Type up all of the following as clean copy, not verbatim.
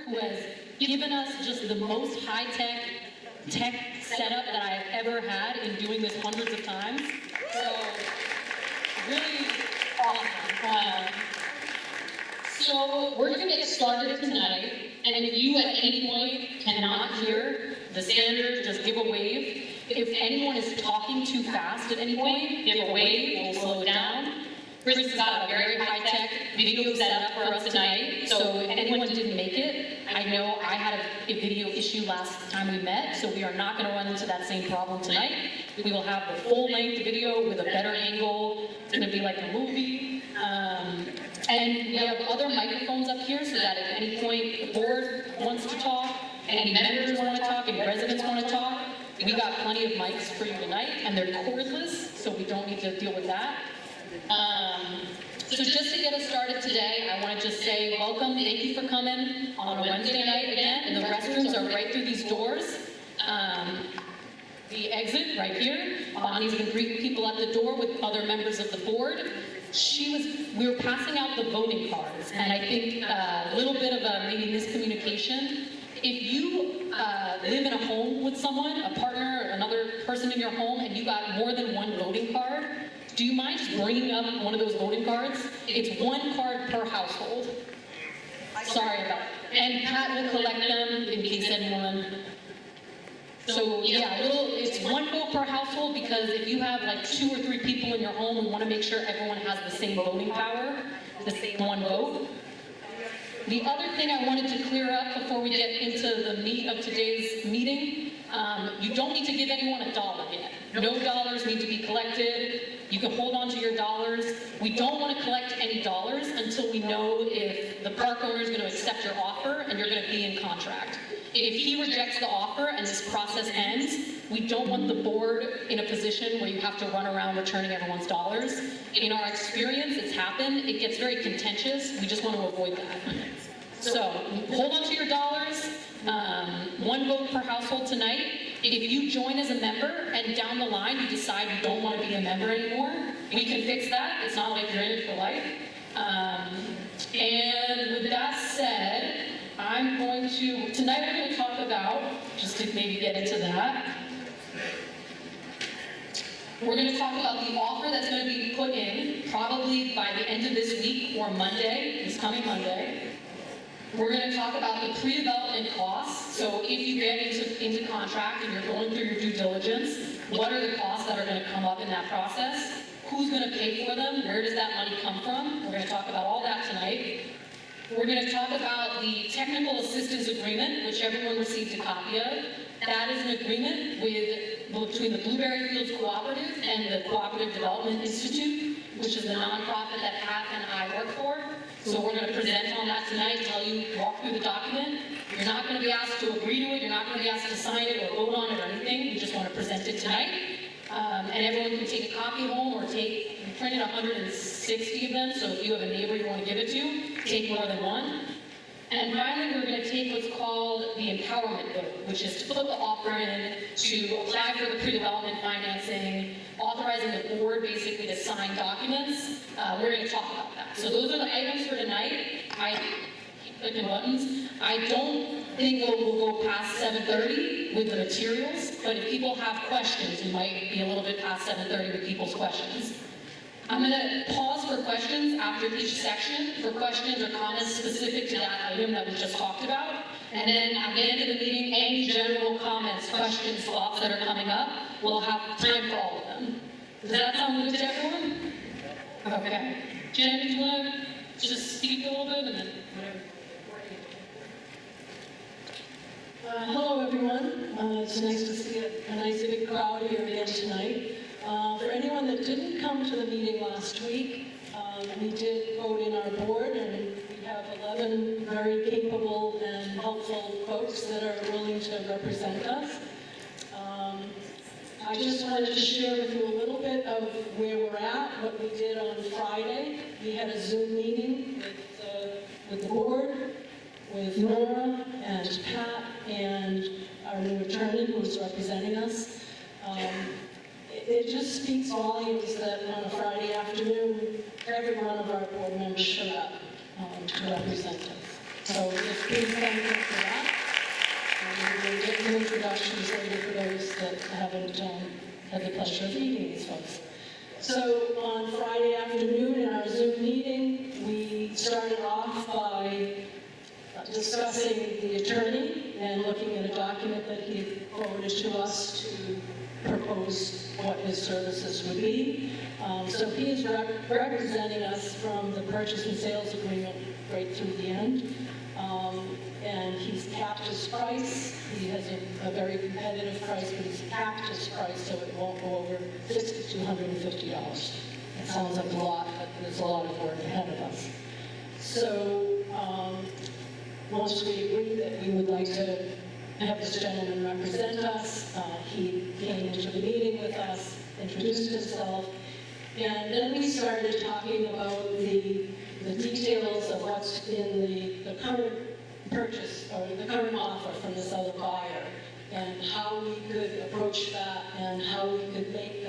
who has given us just the most high-tech tech setup that I've ever had in doing this hundreds of times. So, really awesome. So we're going to get started tonight, and if you at any point cannot hear the standard, just give a wave. If anyone is talking too fast at any point, give a wave, we'll slow it down. Chris has got a very high-tech video setup for us tonight, so if anyone didn't make it, I know I had a video issue last time we met, so we are not going to run into that same problem tonight. We will have the full-length video with a better angle. It's going to be like a movie. And we have other microphones up here so that at any point the board wants to talk, any members want to talk, any residents want to talk, we got plenty of mics for you tonight, and they're cordless, so we don't need to deal with that. So just to get us started today, I want to just say welcome, thank you for coming on a Wednesday night again, and the restrooms are right through these doors. The exit right here. Bonnie's going to greet people at the door with other members of the board. We were passing out the voting cards, and I think a little bit of a maybe miscommunication. If you live in a home with someone, a partner, or another person in your home, and you got more than one voting card, do you mind just bringing up one of those voting cards? It's one card per household. Sorry about that. And Pat will collect them in case anyone. So yeah, it's one vote per household, because if you have like 2 or 3 people in your home, we want to make sure everyone has the same voting power, the same one vote. The other thing I wanted to clear up before we get into the meat of today's meeting, you don't need to give anyone $1 yet. No dollars need to be collected. You can hold on to your dollars. We don't want to collect any dollars until we know if the park owner is going to accept your offer and you're going to be in contract. If he rejects the offer and this process ends, we don't want the board in a position where you have to run around returning everyone's dollars. In our experience, it's happened. It gets very contentious. We just want to avoid that. So hold on to your dollars. One vote per household tonight. If you join as a member and down the line you decide you don't want to be a member anymore, we can fix that. It's not like you're in it for life. And with that said, tonight we're going to talk about, just to maybe get into that, we're going to talk about the offer that's going to be put in probably by the end of this week or Monday, this coming Monday. We're going to talk about the pre-development costs. So if you get into contract and you're going through your due diligence, what are the costs that are going to come up in that process? Who's going to pay for them? Where does that money come from? We're going to talk about all that tonight. We're going to talk about the technical assistance agreement, which everyone received a copy of. That is an agreement between the Blueberry Fields Cooperative and the Cooperative Development Institute, which is the nonprofit that Pat and I work for. So we're going to present on that tonight, walk through the document. You're not going to be asked to agree to it, you're not going to be asked to sign it or vote on it or anything. We just want to present it tonight. And everyone can take a copy home or we printed 160 of them, so if you have a neighbor you want to give it to, take more than one. And finally, we're going to take what's called the empowerment vote, which is to put the offer in, to apply for the pre-development financing, authorizing the board basically to sign documents. We're going to talk about that. So those are the items for tonight. I keep clicking buttons. I don't think we'll go past 7:30 with the materials, but if people have questions, we might be a little bit past 7:30 with people's questions. I'm going to pause for questions after each section for questions or comments specific to that item that we just talked about. And then at the end of the meeting, any general comments, questions, thoughts that are coming up, we'll have time for all of them. Does that sound good to everyone? Okay. Jen, do you want to just speak a little bit and then whatever? Hello everyone. It's nice to see a nice big crowd here again tonight. For anyone that didn't come to the meeting last week, we did vote in our board, and we have 11 very capable and helpful folks that are willing to represent us. I just wanted to share with you a little bit of where we're at, what we did on Friday. We had a Zoom meeting with the board, with Nora and Pat and our new attorney who's representing us. It just speaks volumes that on a Friday afternoon, every one of our board members showed up to represent us. So just please thank him for that. And we will get some introductions later for those that haven't had the pleasure of meeting these folks. So on Friday afternoon in our Zoom meeting, we started off by discussing the attorney and looking at a document that he forwarded to us to propose what his services would be. So he is representing us from the purchase and sales agreement right through the end. And he's capped his price. He has a very competitive price, but he's capped his price so it won't go over $6,250. It sounds like a lot, but there's a lot of work ahead of us. So once we agreed that we would like to have this gentleman represent us, he came into the meeting with us, introduced himself, and then we started talking about the details of what's in the current purchase or the current offer from this other buyer, and how we could approach that and how we could make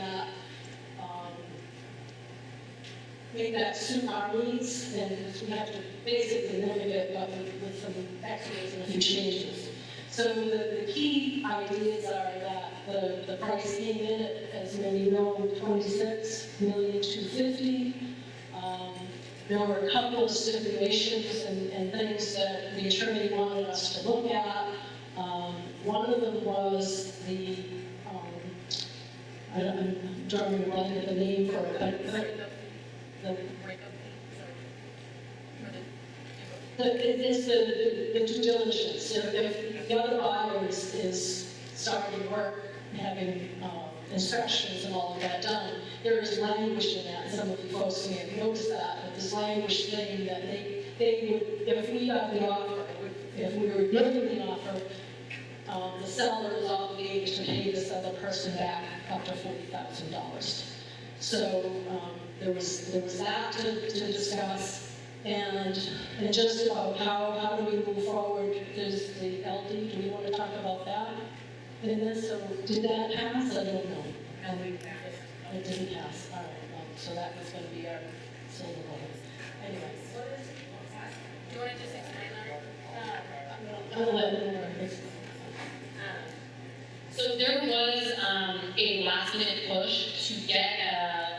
that suit our needs, and we have to basically limit it up with some extras and a few changes. So the key ideas are that the price came in at, as many know, $26,250,000. There were a couple of stipulations and things that the attorney wanted us to look at. One of them was I'm drawing a blank at the name for it, it's the due diligence. So if the other buyer is starting work, having inspections and all of that done, there is language in that, and some of you folks may have noticed that, but this language saying that they would, if we got the offer, if we were given the offer, the seller is obligated to pay this other person back up to $40,000. So there was that to discuss. And just about how do we move forward. There's the LD, do we want to talk about that in this? So did that pass? I don't know. It didn't pass. All right, so that was going to be our silver bullet. Anyway. Do you want to just explain that? I'm going to let Nora explain. So there was a last-minute push to get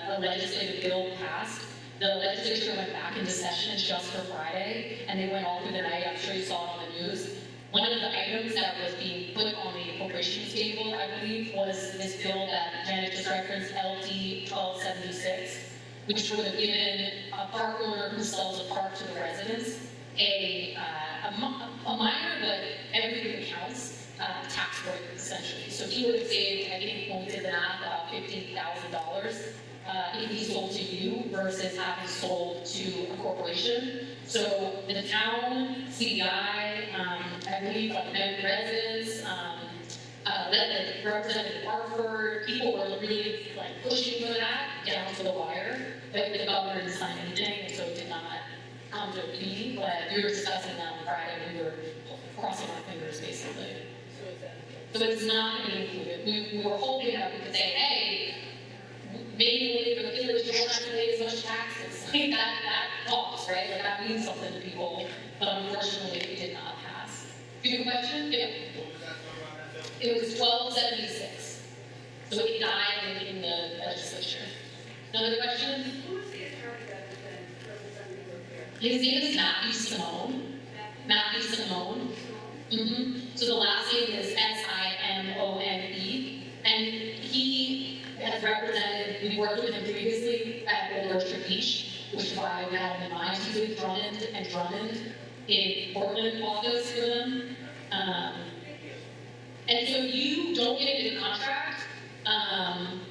a legislative bill passed. The legislature went back into session just for Friday, and they went all through the night. I'm sure you saw it on the news. One of the items that was being put on the appropriations table, I believe, was this bill that Janet just referenced, LD 1276, which would have given a park owner who sells a park to the residents a minor, but everything counts, tax break, essentially. So he would have saved, I think, when we did the math, about $15,000. If he sold to you versus having sold to a corporation. So the town, CEI, I believe, like residents, Representative Hartford, people were really like pushing for that down to the wire, but the governor didn't sign anything, and so it did not come to a meeting. But we were discussing that on Friday. We were crossing our fingers, basically. So it's not going to be included. We were hoping that we could say, hey, maybe when they do it, you don't have to pay as much taxes. Like that talks, right? Like that means something to people, but unfortunately it did not pass. Do you have a question? Yeah. It was 1276. So it died in the legislature. Another question? Who was the attorney that was then representing the His name is Matthew Simone. Matthew Simone. So the last name is Simone. And he has represented, we worked with him previously at Old Orchard Beach, which is why we had him in mind. He's with Drummond and Drummond in Portland office for them. And so you don't get into the contract,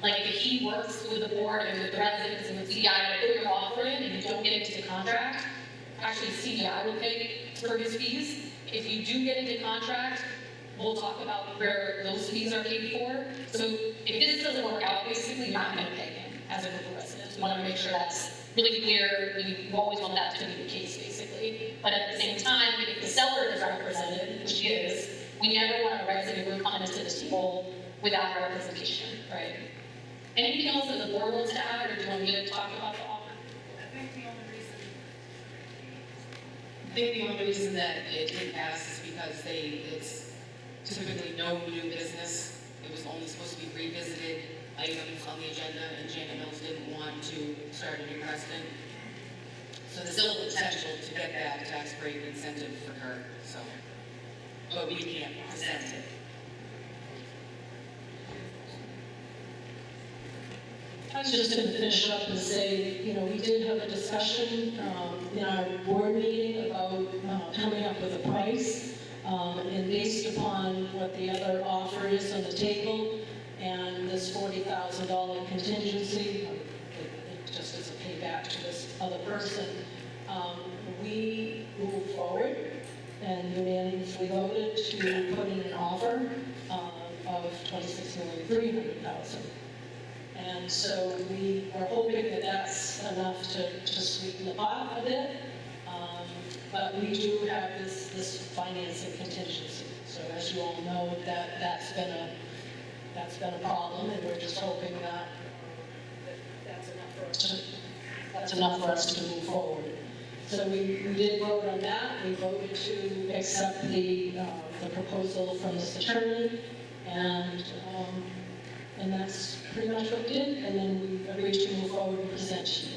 like if he works with the board and with the residents and with CEI to put your offer in and you don't get into the contract, actually CEI will pay for his fees. If you do get into contract, we'll talk about where those fees are paid for. So if this doesn't work out, basically you're not going to pay him as a group of residents. We want to make sure that's really clear. We always want that to be the case, basically. But at the same time, if the seller is represented, which he is, we never want a resident group come into the table without representation, right? Anything else that the board wants to add, or do you want me to talk about the offer? I think the only reason I think the only reason that it didn't pass is because it's typically no new business. It was only supposed to be revisited items on the agenda, and Janet Mills didn't want to start a new precedent. So there's still the potential to get that tax break incentive for her, so, but we can't present it. I was just going to finish up and say, you know, we did have a discussion in our board meeting about coming up with a price, and based upon what the other offer is on the table, and this $40,000 contingency, it just as a payback to this other person, we moved forward and unanimously voted to put in an offer of $26,300,000. And so we are hoping that that's enough to sweeten the pot a bit. But we do have this financing contingency. So as you all know, that's been a problem, and we're just hoping that that's enough for us to move forward. So we did vote on that. We voted to accept the proposal from this attorney, and that's pretty much what we did. And then we agreed to move forward and present to you.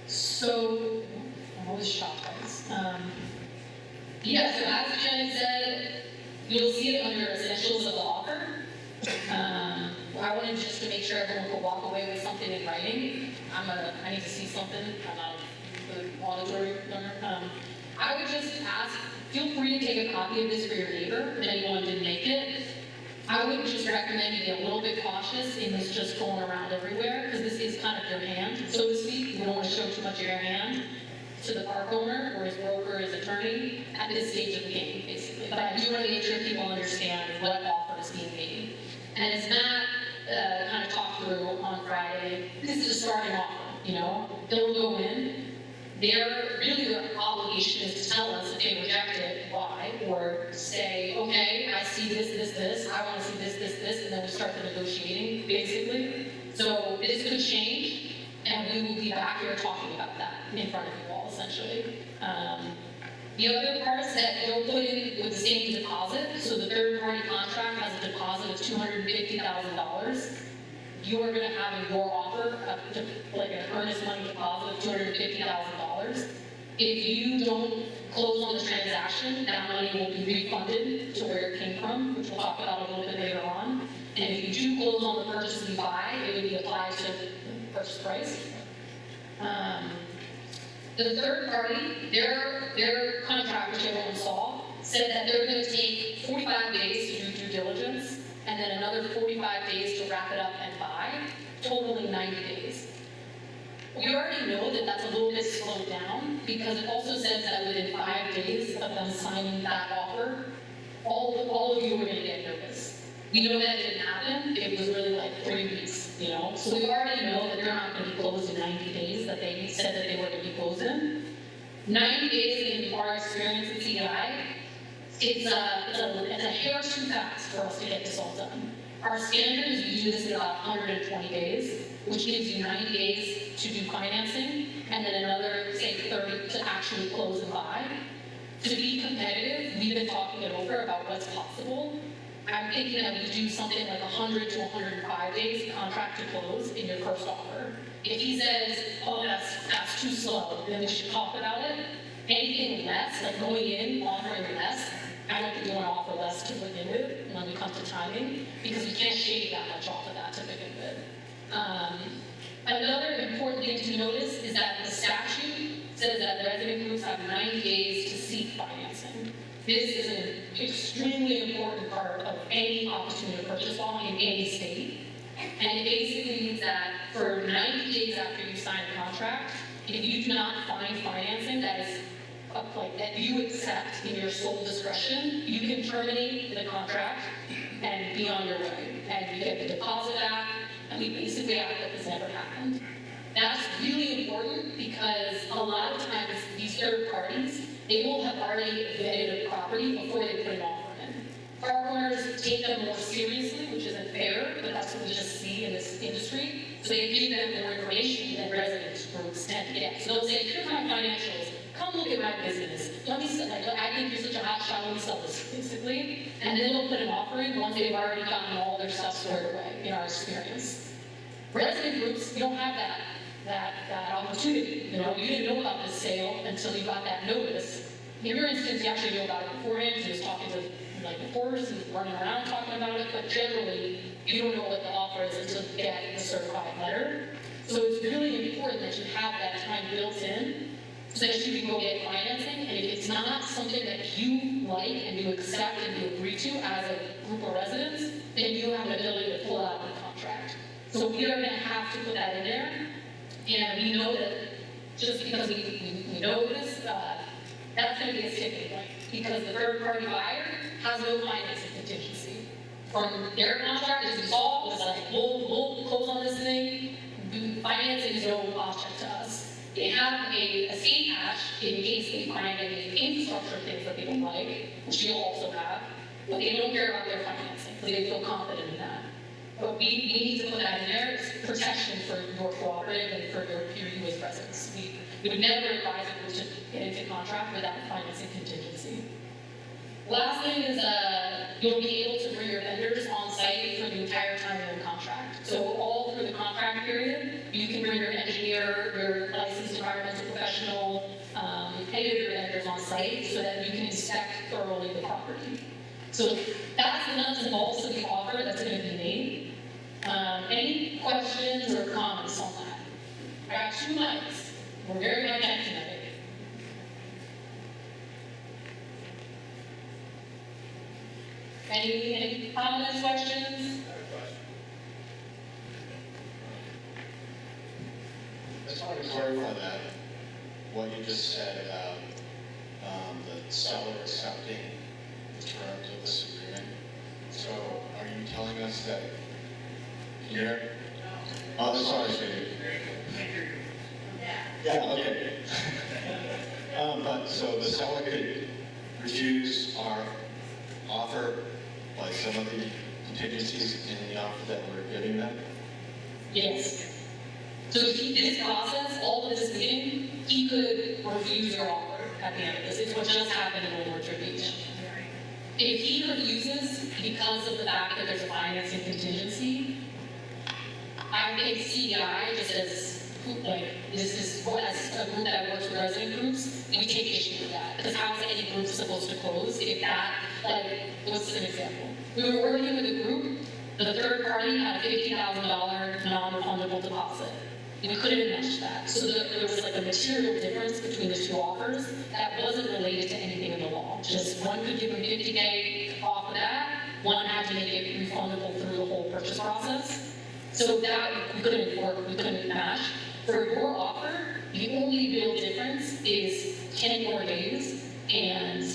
So, I'm always shocked by this. Yeah, so as Jen said, you'll see it under essentials of the offer. I wanted just to make sure everyone could walk away with something in writing. I need to see something. I'm not the auditory learner. I would just ask, feel free to take a copy of this for your neighbor if anyone didn't make it. I would just recommend you be a little bit cautious in this just going around everywhere, because this is kind of your hand, so to speak. You don't want to show too much of your hand to the park owner or his broker or his attorney at this stage of the game, basically. But I do want to make sure people understand what offer is being made. And as Matt kind of talked through on Friday, this is a starting offer, you know? They'll go in. Their obligation is to tell us if they reject it, why, or say, okay, I see this, I want to see this, and then we start the negotiating, basically. So this could change, and we will be back here talking about that in front of you all, essentially. The other parts that they'll put in with the same deposit, so the third-party contract has a deposit of $250,000. You are going to have in your offer like an earnest money deposit of $250,000. If you don't close on the transaction, that money will be refunded to where it came from, which we'll talk about a little bit later on. And if you do close on the purchase and buy, it would be applied to the purchase price. The third party, their contract, which everyone saw, said that they're going to take 45 days to do due diligence, and then another 45 days to wrap it up and buy, totaling 90 days. We already know that that's a little bit slowed down, because it also says that within 5 days of them signing that offer, all of you are going to get notice. We know that didn't happen. It was really like 3 weeks, you know? So we already know that they're not going to be closed in 90 days that they said that they were going to be closed in. 90 days in our experience at CEI, it's a hair too fast for us to get this all done. Our standard is we do this in about 120 days, which gives you 90 days to do financing, and then another, say, 30 to actually close and buy. To be competitive, we've been talking it over about what's possible. I'm thinking that we do something like 100 to 105 days contract to close in your first offer. If he says, oh, that's too slow, then we should talk about it. Anything less, like going in, offering less, I don't think we want to offer less to begin with when we come to timing, because we can't shave that much off of that to begin with. Another important thing to notice is that the statute says that resident groups have 90 days to seek financing. This is an extremely important part of any opportunity to purchase law in any state. And it basically means that for 90 days after you sign a contract, if you do not find financing that is that you accept in your sole discretion, you can terminate the contract and be on your way. And you get the deposit back, and we basically act like this never happened. That's really important, because a lot of times these third parties, they will have already vetted a property before they put an offer in. Park owners take them more seriously, which isn't fair, but that's what we just see in this industry. So they give them more information than residents groups tend to get. So they'll say, here's my financial come look at my business. Let me sell, like, I think you're such a hot shot, let me sell this, basically. And then they'll put an offer in once they've already gotten all their stuff squared away, in our experience. Resident groups, you don't have that opportunity. You know, you didn't know about this sale until you got that notice. In your instance, you actually knew about it beforehand, you was talking to like reporters and running around talking about it, but generally, you don't know what the offer is until you get the certified letter. So it's really important that you have that time built in so that you can go get financing, and if it's not something that you like and you accept and you agree to as a group of residents, then you have an ability to pull out of the contract. So we are gonna have to put that in there, and we know that just because we know this, that's gonna be a sticking point, because the third-party buyer has no financing contingency. From their contract, as we saw, was like, we'll close on this thing, financing is no object to us. They have a escape hatch in case they find any infrastructure things that they don't like, which you'll also have, but they don't care about their financing, so they feel confident in that. But we need to put that in there, it's protection for your cooperative and for your you as residents. We would never advise a group to get into contract without financing contingency. Last thing is you'll be able to bring your vendors on site for the entire time of the contract. So all through the contract period, you can bring your engineer, your licensed environmental professional, any of your vendors on site so that you can inspect thoroughly the property. So that's the nuts and bolts of the offer that's going to be made. Any questions or comments on that? I got 2 mics. We're very much tonight. Any comments, questions? I just wanted to clarify that, what you just said about the seller accepting the terms of this agreement. So are you telling us that here? Oh, that's what I stated. Yeah, okay. But so the seller could refuse our offer, like some of the contingencies in the offer that we're giving them? Yes. So if he did this process, all of this meeting, he could refuse your offer at the end of this. It's what just happened in Old Orchard Beach. If he refuses because of the fact that there's a financing contingency, I think CEI, just as this is what, as a group that works with resident groups, we take issue with that. Because how is any group supposed to close if that, what's an example? We were working with a group, the third party had a $50,000 non-refundable deposit. We couldn't match that. So there was like a material difference between the 2 offers that wasn't related to anything in the law. Just one could give them $50K off of that, one had to make it refundable through the whole purchase process. So that we couldn't work, we couldn't match. For your offer, the only real difference is 10 more days and the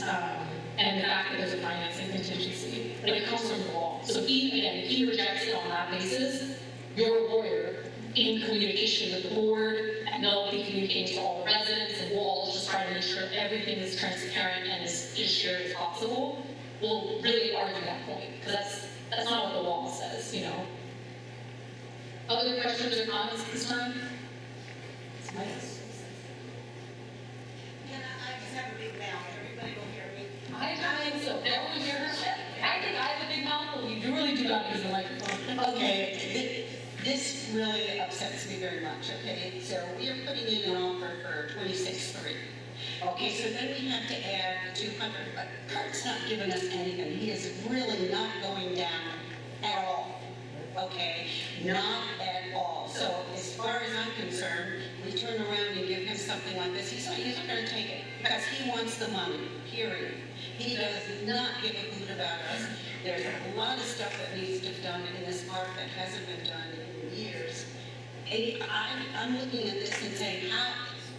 fact that there's a financing contingency. But it comes from the law. So if he rejects it on that basis, your lawyer, in communication with the board, and they'll be communicating to all the residents, and we'll all just try to make sure everything is transparent and as shared as possible, we'll really argue that point, because that's not what the law says, you know. Other questions or comments at this time? Yes. Can I just have a big mouth, everybody will hear me. I think so. Everyone hear her? I think I have a big mouth, but you really do not use the microphone. Okay, this really upsets me very much, okay? So we are putting in an offer for 26.3. Okay, so then we have to add 200, but Kurt's not giving us anything. He is really not going down at all, okay? Not at all. So as far as I'm concerned, we turn around and give him something like this. He's not going to take it because he wants the money, period. He does not give a hoot about us. There's a lot of stuff that needs to be done in this park that hasn't been done in years. And I'm looking at this and saying,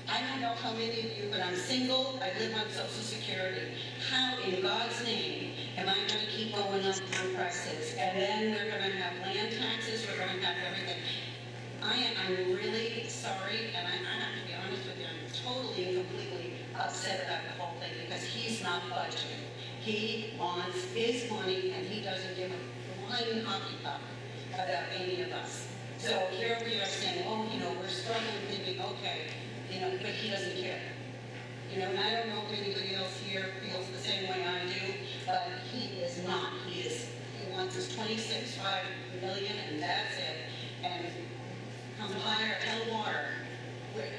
I don't know how many of you, but I'm single, I live on Social Security. How in God's name am I going to keep going up on prices? And then we're going to have land taxes, we're going to have everything. I'm really sorry, and I have to be honest with you, I'm totally and completely upset about the whole thing because he's not budgeting. He wants his money and he doesn't give a flying hockey puck about any of us. So here we are saying, oh, we're struggling, thinking, okay, but he doesn't care. You know, and I don't know if anybody else here feels the same way I do, but he is not. He wants his 26.5 million and that's it. And come high or hell water,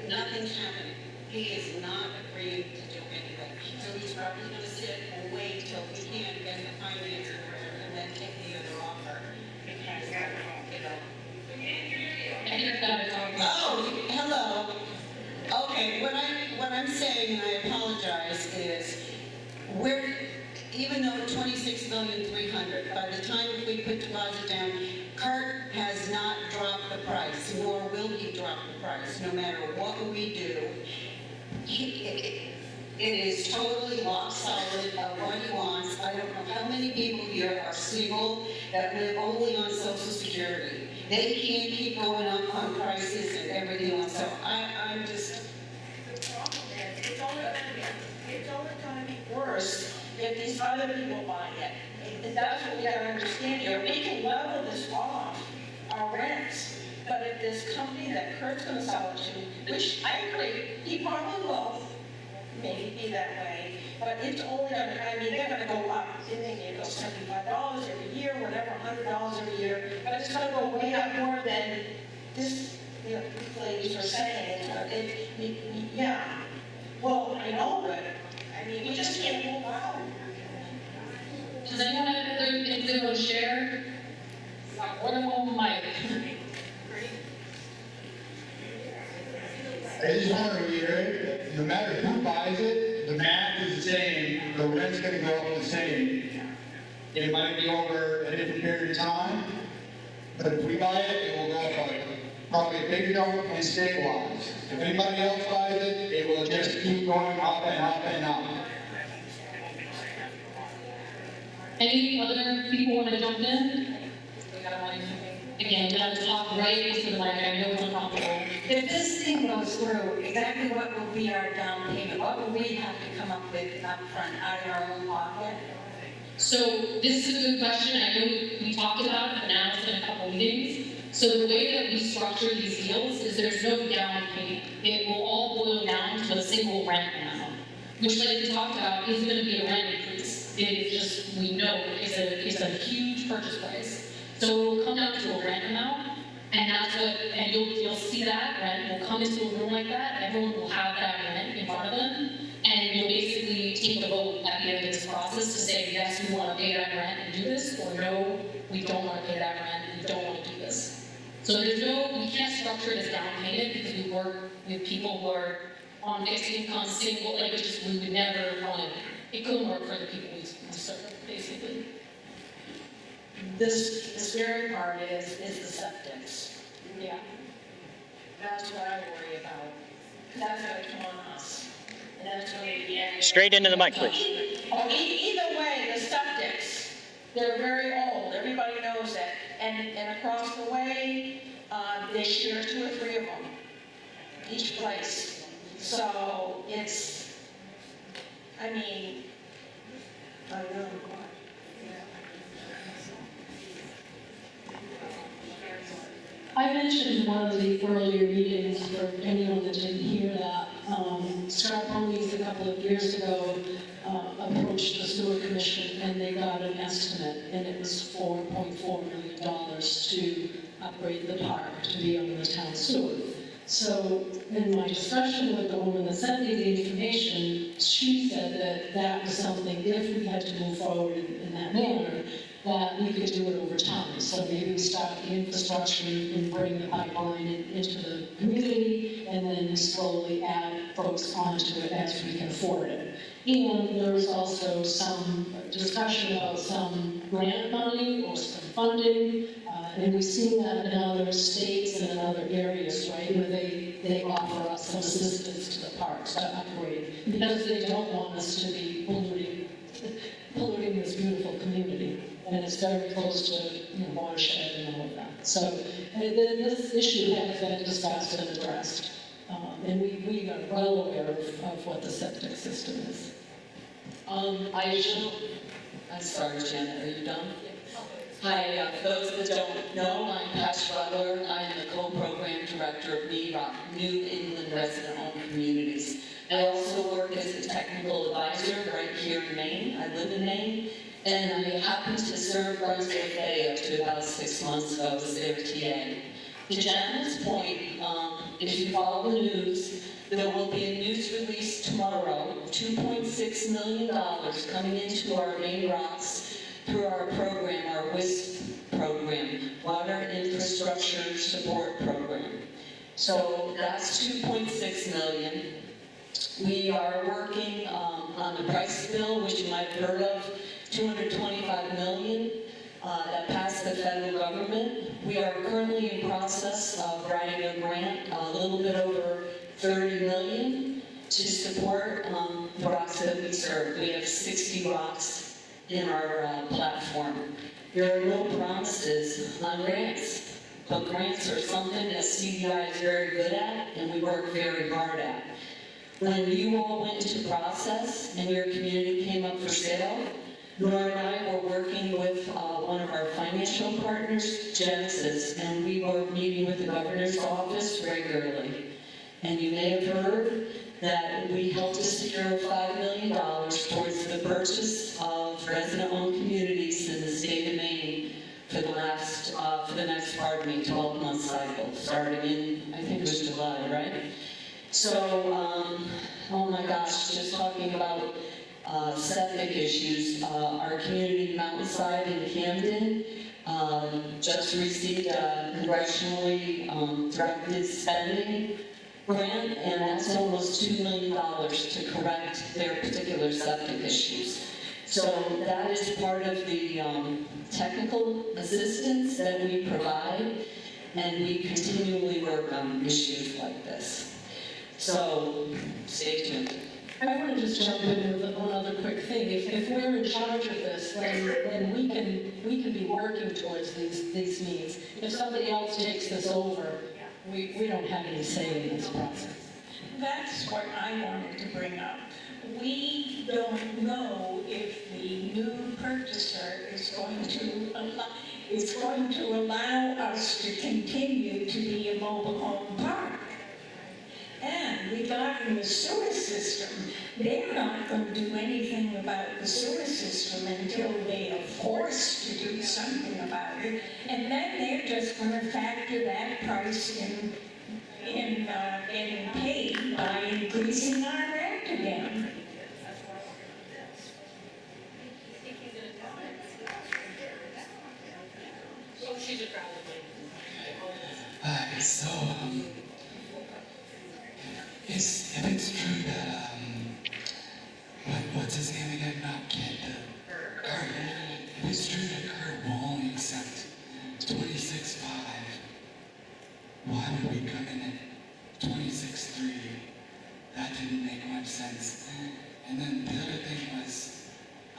nothing's happening. He is not agreeing to do anything. So he's probably gonna sit and wait till we can get the financing and then take the other offer. Because, you know. And you're gonna talk about. Oh, hello. Okay, what I'm saying, and I apologize, is even though 26,300,000, by the time if we put deposit down, CART has not dropped the price, nor will he drop the price, no matter what we do. It is totally lock solid of what he wants. I don't know how many people here are single that live only on Social Security. They can't keep going up on prices and everything else, so I'm just. The problem is, it's only gonna be worse if these other people buy it. And that's what we gotta understand here. We can level this off, our rents, but if this company that Kurt's gonna sell it to, which I agree, he probably will, maybe be that way, but it's only gonna, I mean, they're gonna go up. They may go $75 every year, whatever, $100 every year, but it's gonna go way up more than this, you know, these ladies are saying. Yeah, well, I know, but, I mean, we just can't move out. Does anyone have other things they want to share? Or Mike? I just want to reiterate that no matter who buys it, the math is the same, the rent's gonna go up the same. It might be over a different period of time, but if we buy it, it will go up by probably a big jump and stabilize. If anybody else buys it, it will just keep going up and up and up. Any other people want to jump in? Again, you have to talk right into the mic. I know it's uncomfortable. If this thing goes through, exactly what will be our down payment? What will we have to come up with upfront out of our own pocket? So this is a good question. I know we talked about it, but now it's been a couple meetings. So the way that we structure these deals is there's no down payment. It will all boil down to a single rent amount, which, like we talked about, is going to be a rent increase. It is just, we know it's a huge purchase price. So it will come down to a rent amount, and that's what, and you'll see that rent will come into a room like that. Everyone will have that rent in front of them, and you'll basically take a vote at the end of this process to say, yes, we want to pay that rent and do this, or no, we don't want to pay that rent and we don't want to do this. So we can't structure it as down payment because we work with people who are on fixed income, single, like we would never want it couldn't work for the people we serve, basically. This scary part is the septics. Yeah. That's what I worry about. That's gonna come on us. And that's gonna be. Straight into the mic, please. Oh, either way, the septics, they're very old. Everybody knows that. And across the way, they share 2 or 3 of them, each place. So it's, I mean, I don't know. I mentioned in one of the earlier meetings, for anyone that didn't hear that, Scarponi's a couple of years ago approached the sewer commission and they got an estimate, and it was $4.4 million to upgrade the park to be on the town sewer. So in my discussion with the woman that sent me the information, she said that that was something, if we had to move forward in that manner, that we could do it over time. So maybe we start the infrastructure and bring the pipeline into the community, and then slowly add folks onto it as we can afford it. And there was also some discussion about some grant money or some funding, and we've seen that in other states and in other areas, right, where they offer us some assistance to the parks to upgrade, because they don't want us to be polluting this beautiful community. And it's very close to watershed and all of that. So this issue has been discussed and addressed. And we are well aware of what the septic system is. I'm sorry, Janet, are you done? Hi, for those that don't know, I'm Pat Butler. I'm the co-program director of New England Resident-Owned Communities. I also work as a technical advisor right here in Maine. I live in Maine, and I happen to serve Brunswick Bay up to about 6 months ago as their TA. To Janet's point, if you follow the news, there will be a news release tomorrow, $2.6 million coming into our Maine Rocks through our program, our WISP program, Water Infrastructure Support Program. So that's $2.6 million. We are working on the price bill, which you might have heard of, $225 million. That passed the federal government. We are currently in process of writing a grant, a little bit over $30 million, to support the rocks that we serve. We have 60 rocks in our platform. There are no promises on grants, but grants are something that CEI is very good at and we work very hard at. When you all went into process and your community came up for sale, Nora and I were working with one of our financial partners, Genesis, and we were meeting with the governor's office regularly. And you may have heard that we helped to secure $5 million towards the purchase of resident-owned communities in the state of Maine for the next 12-month cycle, starting in, I think it was July, right? So, oh my gosh, just talking about septic issues. Our community Mountainside in Camden just received a congressionally directed spending grant, and that's almost $2 million to correct their particular septic issues. So that is part of the technical assistance that we provide, and we continually work on issues like this. So stay tuned. I want to just jump in with one other quick thing. If we're in charge of this, then we can be working towards these needs. If somebody else takes this over, we don't have any say in this process. That's what I wanted to bring up. We don't know if the new purchaser is going to allow us to continue to be a mobile home park. And regarding the sewer system, they're not going to do anything about the sewer system until they are forced to do something about it. And then they're just going to factor that price in getting paid by increasing our rent again. If it's true that, what's his name again, not Kent, Kurt, if it's true that Kurt will only accept 26.5, why would we come in at 26.3? That didn't make much sense. And then the other thing was,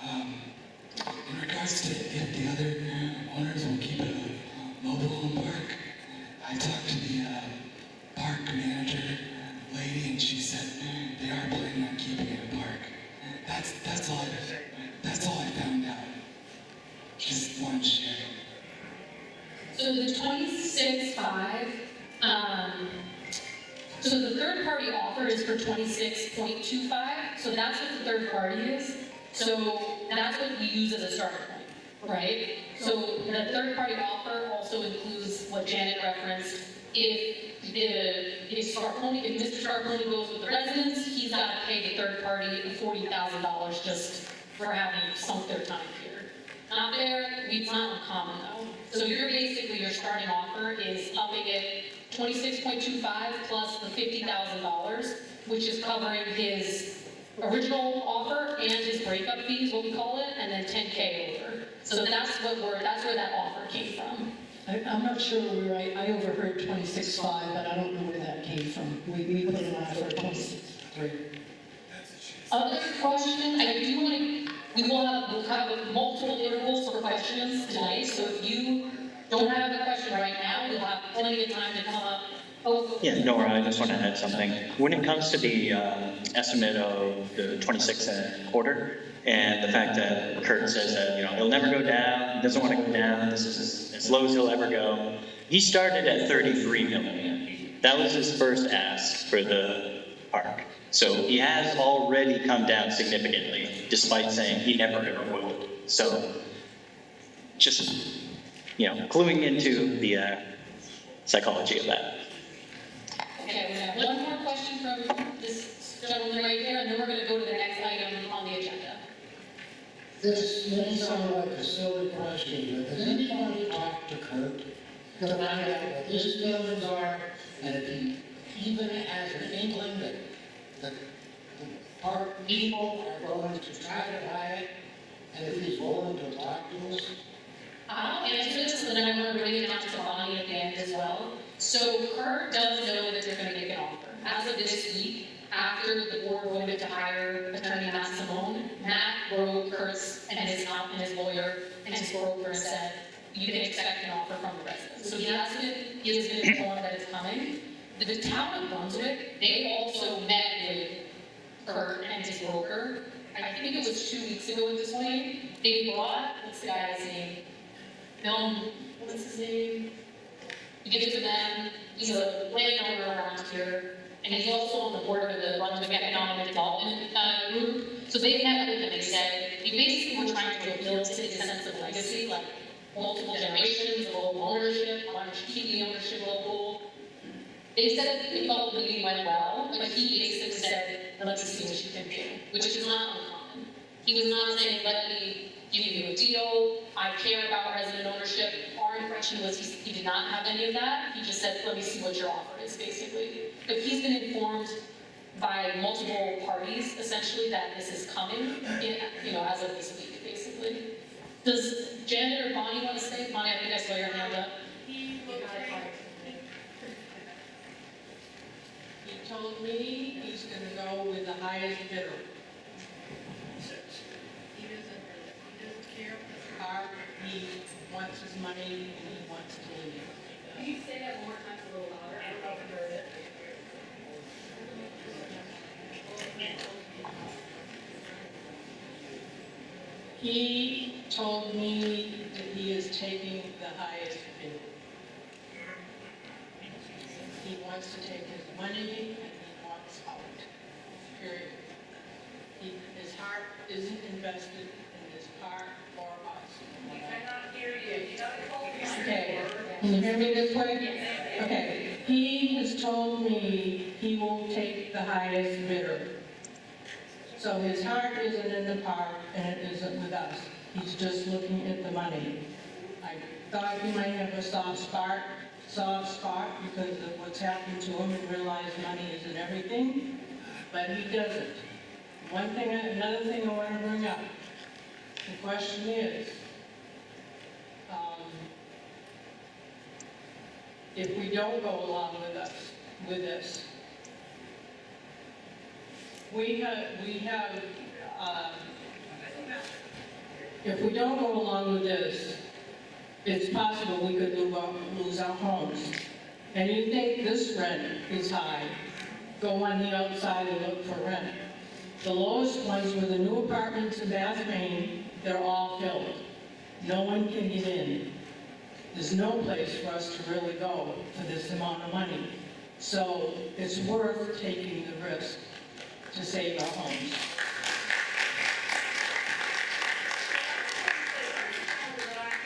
in regards to if the other owners will keep it a mobile home park, I talked to the park manager lady, and she said they are planning on keeping it a park. That's all I found out. Just wanted to share. So the 26.5, so the third party offer is for 26.25, so that's what the third party is. So that's what we use as a starting point, right? So the third party offer also includes what Janet referenced. If Mr. Scarponi goes with the residents, he's got to pay the third party $40,000 just for having sunk their time here. Not fair, it's not uncommon though. So your starting offer is upping it 26.25 plus the $50,000, which is covering his original offer and his breakup fees, what we call it, and then 10K over. So that's where that offer came from. I'm not sure we're right. I overheard 26.5, but I don't know where that came from. We put it on for 26.3. Other questions? I do want to, we'll have multiple intervals for questions tonight, so if you don't have a question right now, you'll have plenty of time to come up. Yeah, Nora, I just want to add something. When it comes to the estimate of the 26.25, and the fact that Kurt says that, he'll never go down, he doesn't want to go down, this is as low as he'll ever go. He started at $33 million. That was his first ask for the park. So he has already come down significantly, despite saying he never ever would. So just, cluing into the psychology of that. Okay, we have one more question from this gentleman right here, and then we're gonna go to the next item on the agenda. This may sound like a silly question, but has anybody talked to Kurt to find out what his feelings are, and if he even has an inkling that the park people are going to try to buy it, and if he's willing to talk to us? I'll answer this, but then I want to bring it down to Bonnie at the end as well. So Kurt does know that they're going to make an offer. As of this week, after the board voted to hire attorney Matt Simone, Matt wrote Kurt's and his lawyer and his broker and said, you can expect an offer from the residents. So he has been informed that it's coming. The town of Brunswick, they also met with Kurt and his broker. I think it was 2 weeks ago at this point. They brought, what's the guy's name? What's his name? You give it to them. He's a landowner around here, and he's also on the board of the Brunswick Economic Development Group. So they met with him and said, we basically were trying to build a sense of legacy, like multiple generations of local ownership. Why don't you keep the ownership local? They said they felt the meeting went well, but he basically said, let's see what you can do, which is not uncommon. He was not saying, let me give you a deal, I care about resident ownership. Our impression was he did not have any of that. He just said, let me see what your offer is, basically. But he's been informed by multiple parties, essentially, that this is coming, as of this week, basically. Does Janet or Bonnie want to say? Bonnie, I think I saw your hand up. He told me he's gonna go with the highest bidder. He doesn't care. He wants his money and he wants to leave. Can you say that one more time a little louder? I don't know if you heard it. He told me that he is taking the highest bid. He wants to take his money and he wants out. Period. His heart isn't invested in this park or us. We cannot hear you. You gotta hold your Okay, can you hear me this way? Okay, he has told me he will take the highest bidder. So his heart isn't in the park and it isn't with us. He's just looking at the money. I thought he might have a soft spot because of what's happened to him and realize money isn't everything, but he doesn't. Another thing I want to bring up. The question is, if we don't go along with this, if we don't go along with this, it's possible we could lose our homes. And you think this rent is high, go on the outside and look for rent. The lowest ones were the new apartments in Bath, Maine, they're all filled. No one can get in. There's no place for us to really go for this amount of money. So it's worth taking the risk to save our homes.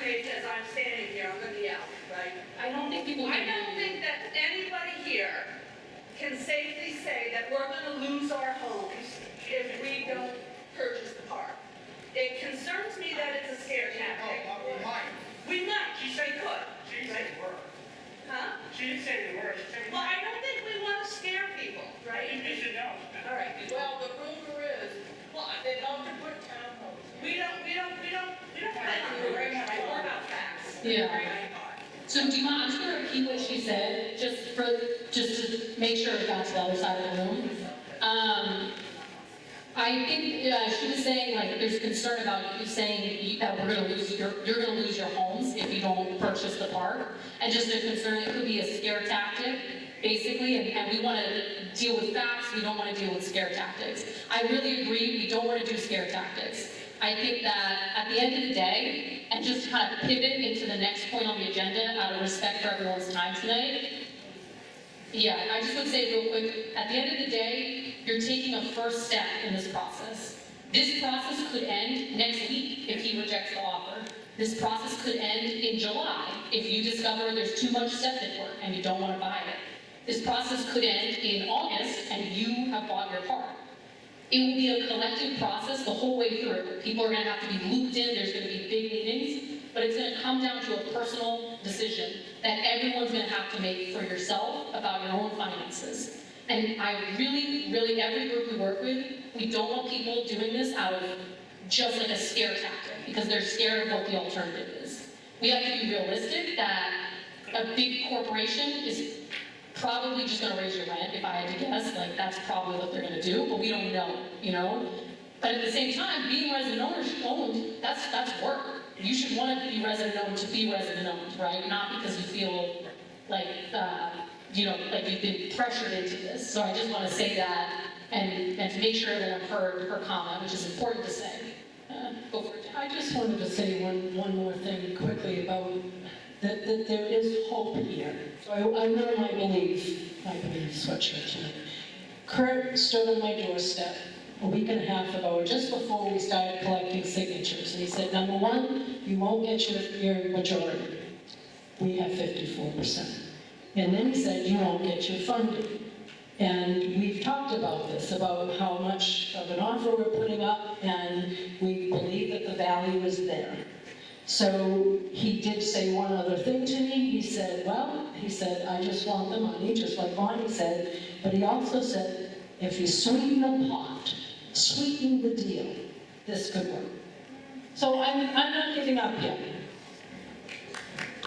As I'm standing here, I'm gonna be out, right? I don't think people I don't think that anybody here can safely say that we're gonna lose our homes if we don't purchase the park. It concerns me that it's a scare tactic. We might, we could. She didn't say the word. Huh? She didn't say the word. She said Well, I don't think we want to scare people, right? you should know. All right. Well, the rumor is, they'd love to put townhomes. We don't plan on rumors, right? We're about facts. Yeah. Right? So do you mind, I'm just gonna repeat what she said, just to make sure it got to the other side of the room. I think she was saying, like, there's concern about you saying that you're gonna lose your homes if you don't purchase the park. And just a concern, it could be a scare tactic, basically, and we wanna deal with facts, we don't wanna deal with scare tactics. I really agree, we don't wanna do scare tactics. I think that at the end of the day, and just to kind of pivot into the next point on the agenda, out of respect for everyone's time tonight, yeah, I just would say real quick, at the end of the day, you're taking a first step in this process. This process could end next week if he rejects the offer. This process could end in July if you discover there's too much septic work and you don't want to buy it. This process could end in August and you have bought your part. It will be a collective process the whole way through. People are going to have to be looped in, there's going to be big meetings, but it's going to come down to a personal decision that everyone's going to have to make for yourself about your own finances. And I really, every group we work with, we don't want people doing this out of just like a scare tactic, because they're scared of what the alternative is. We have to be realistic that a big corporation is probably just gonna raise your rent, if I had to guess, like that's probably what they're gonna do, but we don't know, you know? But at the same time, being resident owned, that's work. You should want to be resident owned to be resident owned, right? Not because you feel like, you know, like you've been pressured into this. So I just want to say that and to make sure that I've heard her comment, which is important to say. Go for it, Jen. I just wanted to say one more thing quickly about that there is hope here. So I wear my belief sweatshirt tonight. Kurt stood on my doorstep a week and a half ago, just before we started collecting signatures, and he said, number one, you won't get your majority. We have 54%. And then he said, you won't get your funding. And we've talked about this, about how much of an offer we're putting up, and we believe that the value is there. So he did say one other thing to me. He said, I just want the money, just like Bonnie said. But he also said, if you sweeten the pot, sweeten the deal, this could work. So I'm not giving up yet.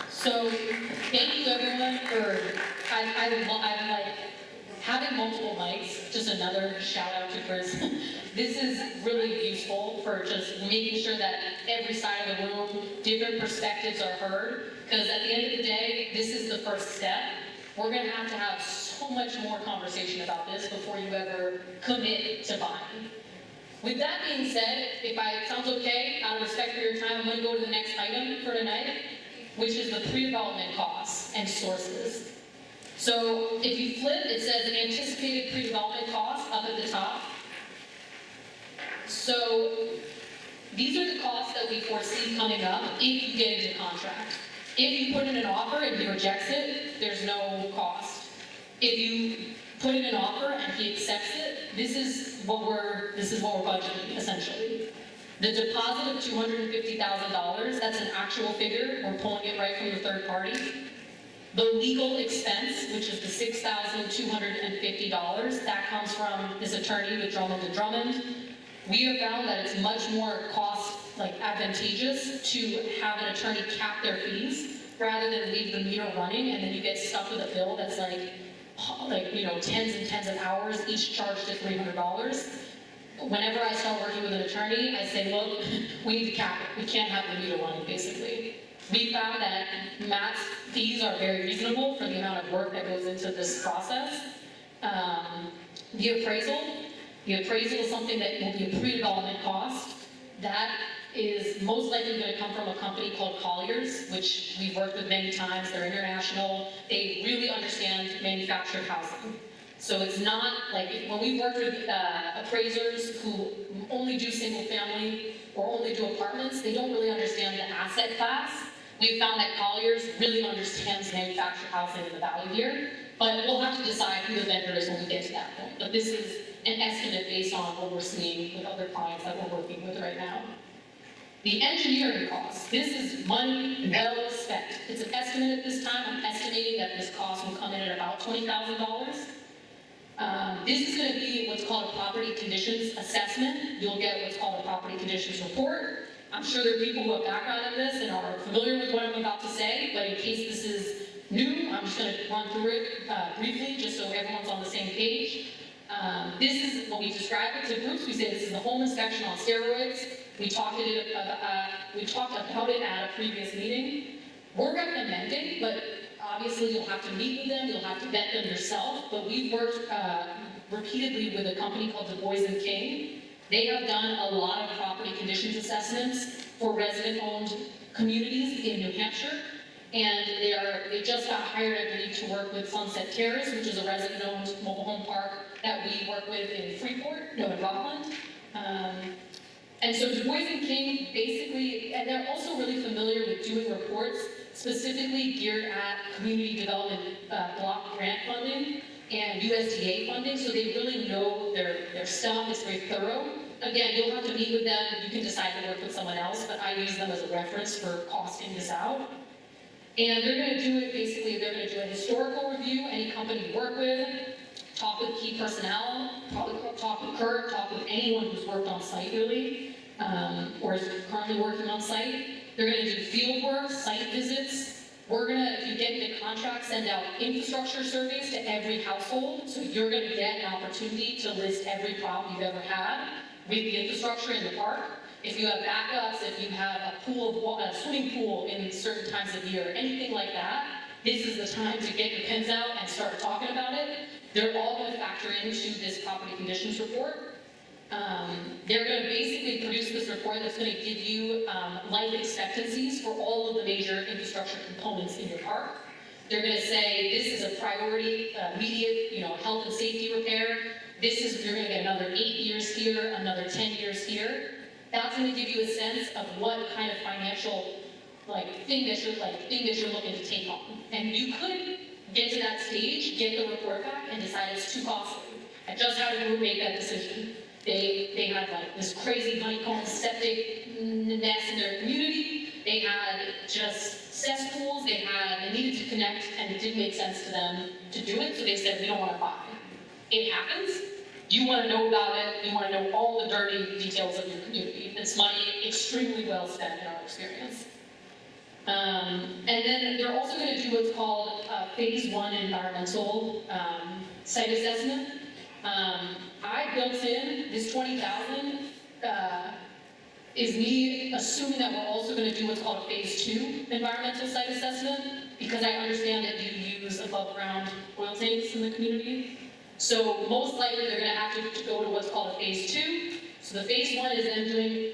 So thank you everyone for, I'm like, having multiple mics, just another shout out to Chris. This is really useful for just making sure that every side of the room, different perspectives are heard. Because at the end of the day, this is the first step. We're going to have so much more conversation about this before you ever commit to buying. With that being said, if it sounds okay, out of respect for your time, I'm going to go to the next item for tonight, which is the pre-development costs and sources. So if you flip, it says anticipated pre-development costs up at the top. So these are the costs that we foresee coming up if you get into contract. If you put in an offer and he rejects it, there's no cost. If you put in an offer and he accepts it, this is what we're budgeting essentially. The deposit of $250,000, that's an actual figure. We're pulling it right from the third party. The legal expense, which is the $6,250, that comes from this attorney with Drummond & Drummond. We have found that it's much more advantageous to have an attorney cap their fees rather than leave the meter running and then you get stuck with a bill that's tens and tens of hours, each charged at $300. Whenever I start working with an attorney, I say, look, we need to cap it. We can't have the meter running, basically. We found that Matt's fees are very reasonable for the amount of work that goes into this process. The appraisal is something that will be a pre-development cost. That is most likely going to come from a company called Colliers, which we've worked with many times. They're international. They really understand manufactured housing. So it's not like, when we've worked with appraisers who only do single family or only do apartments, they don't really understand the asset class. We've found that Colliers really understands manufactured housing and the value here, but we'll have to decide who the vendor is when we get to that point. But this is an estimate based on what we're seeing with other clients that we're working with right now. The engineering costs, this is money well spent. It's an estimate at this time. I'm estimating that this cost will come in at about $20,000. This is going to be what's called a property conditions assessment. You'll get what's called a property conditions report. I'm sure there are people who have background in this and are familiar with what I'm about to say, but in case this is new, I'm just going to run through it briefly just so everyone's on the same page. This is what we describe it to groups. We say this is the home inspection on steroids. We talked about it at a previous meeting. We're recommending, but obviously you'll have to meet with them, you'll have to vet them yourself, but we've worked repeatedly with a company called Du Bois & King. They have done a lot of property conditions assessments for resident-owned communities in New Hampshire. And they just got hired, I believe, to work with Sunset Terrace, which is a resident-owned mobile home park that we work with in in Rockland. And so Du Bois and King basically, and they're also really familiar with doing reports specifically geared at community development block grant funding and USDA funding, so they really know their stuff. It's very thorough. Again, you'll have to meet with them. You can decide to work with someone else, but I use them as a reference for costing this out. And they're going to do it, basically, they're going to do a historical review, any company you work with, talk with key personnel, probably talk with Kurt, talk with anyone who's worked on site really, or is currently working on site. They're going to do field work, site visits. We're going to, if you get into contract, send out infrastructure surveys to every household. So you're going to get an opportunity to list every problem you've ever had with the infrastructure in the park. If you have backups, if you have a swimming pool in certain times of year, anything like that, this is the time to get your pens out and start talking about it. They're all going to factor into this property conditions report. They're going to basically produce this report that's going to give you life expectancies for all of the major infrastructure components in your park. They're going to say this is a priority, immediate, health and safety repair. You're going to get another 8 years here, another 10 years here. That's going to give you a sense of what kind of financial thing that you're looking to take on. And you could get to that stage, get the report back, and decide it's too costly. I just had a group make that decision. They had this crazy honeycomb septic mess in their community. They had just cesspools. They needed to connect, and it didn't make sense to them to do it. So they said, we don't want to buy. It happens. You want to know about it. You want to know all the dirty details of your community. It's money extremely well spent in our experience. And then they're also going to do what's called phase 1 environmental site assessment. I built in this 20,000 is me assuming that we're also going to do what's called a phase 2 environmental site assessment, because I understand that you use above ground oil tanks in the community. So most likely they're going to have to go to what's called a phase 2. So the phase 1 is them doing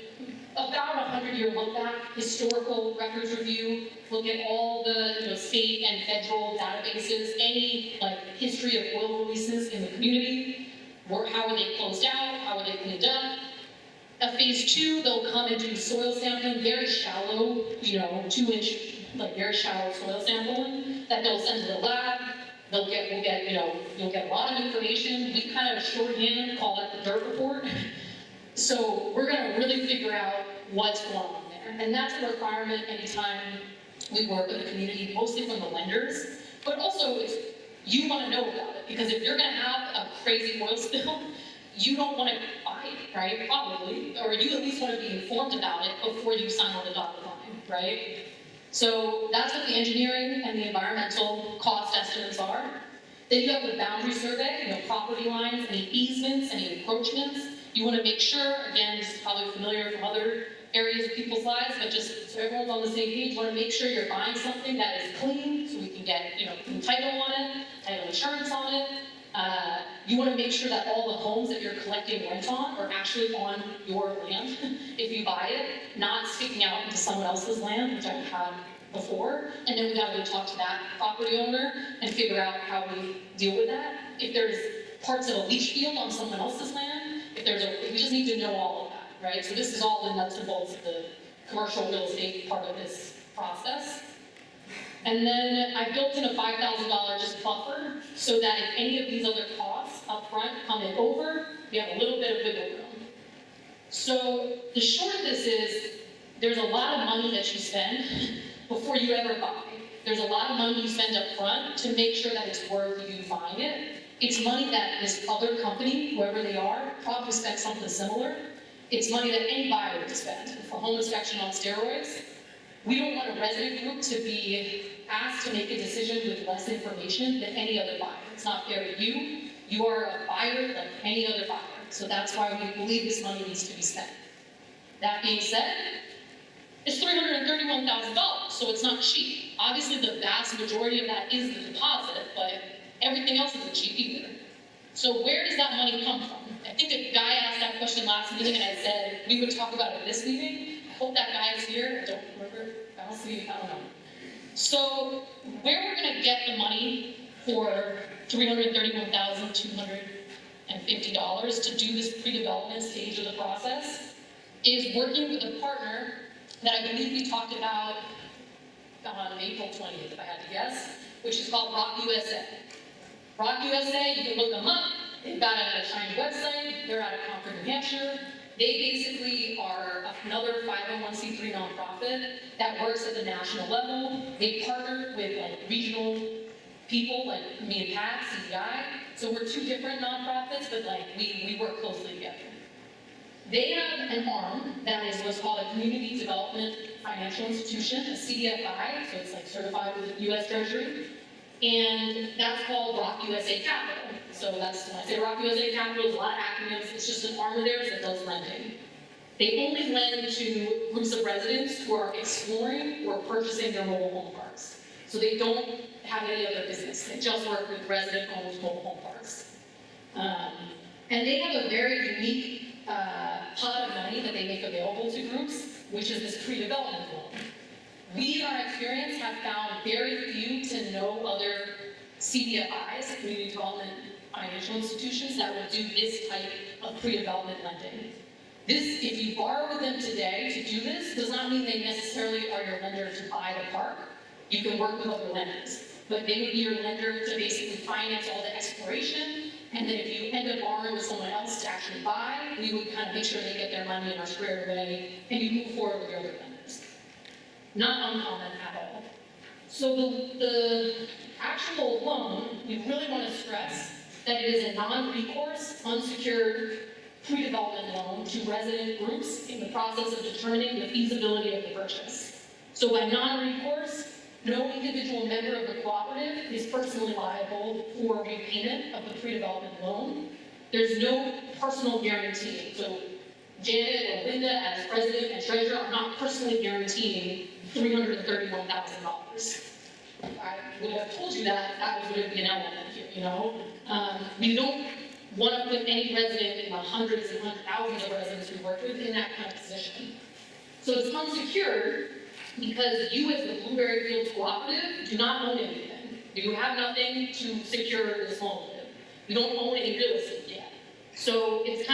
about a 100-year look back, historical records review, look at all the state and federal databases, any history of oil releases in the community, how are they closed out, how are they cleaned up. At phase 2, they'll come and do soil sampling, very shallow, 2-inch, very shallow soil sampling that they'll send to the lab. You'll get a lot of information. We kind of shorthand call that the dirt report. So we're going to really figure out what's going on there. And that's a requirement anytime we work with the community, mostly from the lenders. But also, you want to know about it. Because if you're going to have a crazy oil spill, you don't want to buy it, right? Probably. Or you at least want to be informed about it before you sign on the dotted line, right? So that's what the engineering and the environmental cost estimates are. Then you have the boundary survey, property lines, any easements, any encroachments. You want to make sure, again, this is probably familiar from other areas of people's lives, but just so everyone's on the same page, you want to make sure you're buying something that is clean, so we can get, clean title on it, title insurance on it. You want to make sure that all the homes that you're collecting rent on are actually on your land, if you buy it, not sticking out into someone else's land, which I've had before. And then we got to go talk to that property owner and figure out how we deal with that. If there's parts of a leach field on someone else's land, we just need to know all of that, right? So this is all the nuts and bolts of the commercial real estate part of this process. And then I built in a $5,000 just buffer so that if any of these other costs up front come in over, we have a little bit of wiggle room. So the short of this is there's a lot of money that you spend before you ever buy. There's a lot of money you spend up front to make sure that it's worth you buying it. It's money that this other company, whoever they are, probably spent something similar. It's money that any buyer would spend for home inspection on steroids. We don't want a resident group to be asked to make a decision with less information than any other buyer. It's not fair to you. You are a buyer like any other buyer. So that's why we believe this money needs to be spent. That being said, it's $331,000, so it's not cheap. Obviously, the vast majority of that is the deposit, but everything else isn't cheap either. So where does that money come from? I think a guy asked that question last meeting, and I said we would talk about it this meeting. I hope that guy is here. I don't remember. I don't know. So where we're gonna get the money for $331,250 to do this pre-development stage of the process is working with a partner that I believe we talked about on April 20th, if I had to guess, which is called Rock USA. Rock USA, you can look them up. They've got a shiny website. They're out of Concord, New Hampshire. They basically are another 501c3 nonprofit that works at the national level. They partner with like regional people like me and Pat, CEI. So we're two different nonprofits, but like we work closely together. They have an arm that is what's called a Community Development Financial Institution, a CDFI, so it's like certified with the US Treasury. And that's called Rock USA Capital. So that's, when I say Rock USA Capital, there's a lot of acronyms. It's just an arm of theirs that does lending. They only lend to groups of residents who are exploring or purchasing their mobile home parks. So they don't have any other business. They just work with resident-owned mobile home parks. And they have a very unique pot of money that they make available to groups, which is this pre-development loan. We, in our experience, have found very few to no other CDFIs, community development financial institutions, that will do this type of pre-development lending. This, if you borrow with them today to do this, does not mean they necessarily are your lender to buy the park. You can work with other lenders, but they would be your lender to basically finance all the exploration, and then if you end up borrowing with someone else to actually buy, we would kind of make sure they get their money and are squared away, and you move forward with your other lenders. Not uncommon at all. So the actual loan, we really want to stress that it is a non-recourse, unsecured pre-development loan to resident groups in the process of determining the feasibility of the purchase. So by non-recourse, no individual member of the cooperative is personally liable for repayment of the pre-development loan. There's no personal guarantee. So Janet or Linda, as president and treasurer, are not personally guaranteeing $331,000. I would have told you that was going to be an element here, you know? We don't want to put any resident in the hundreds and thousands of residents we work with in that kind of position. So it's unsecured because you, as the Blueberry Fields Cooperative, do not own anything. You have nothing to secure this loan with. You don't own any real estate yet. So it's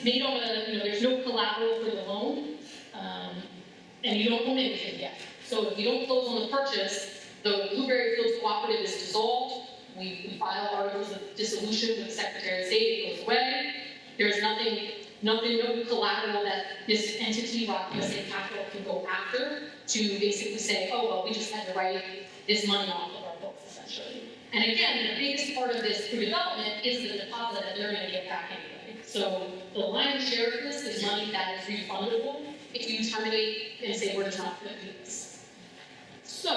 made on there's no collateral for the loan, and you don't own anything yet. So if you don't close on the purchase, the Blueberry Fields Cooperative is dissolved. We file articles of dissolution with the Secretary of State, it goes away. There's no collateral that this entity, Rock USA Capital, can go after to basically say, oh, well, we just had to write this money off of our books, essentially. And again, the biggest part of this pre-development is the deposit that they're going to get back anyway. So the lion's share of this is money that is refundable if you terminate and say we're just not going to do this. So,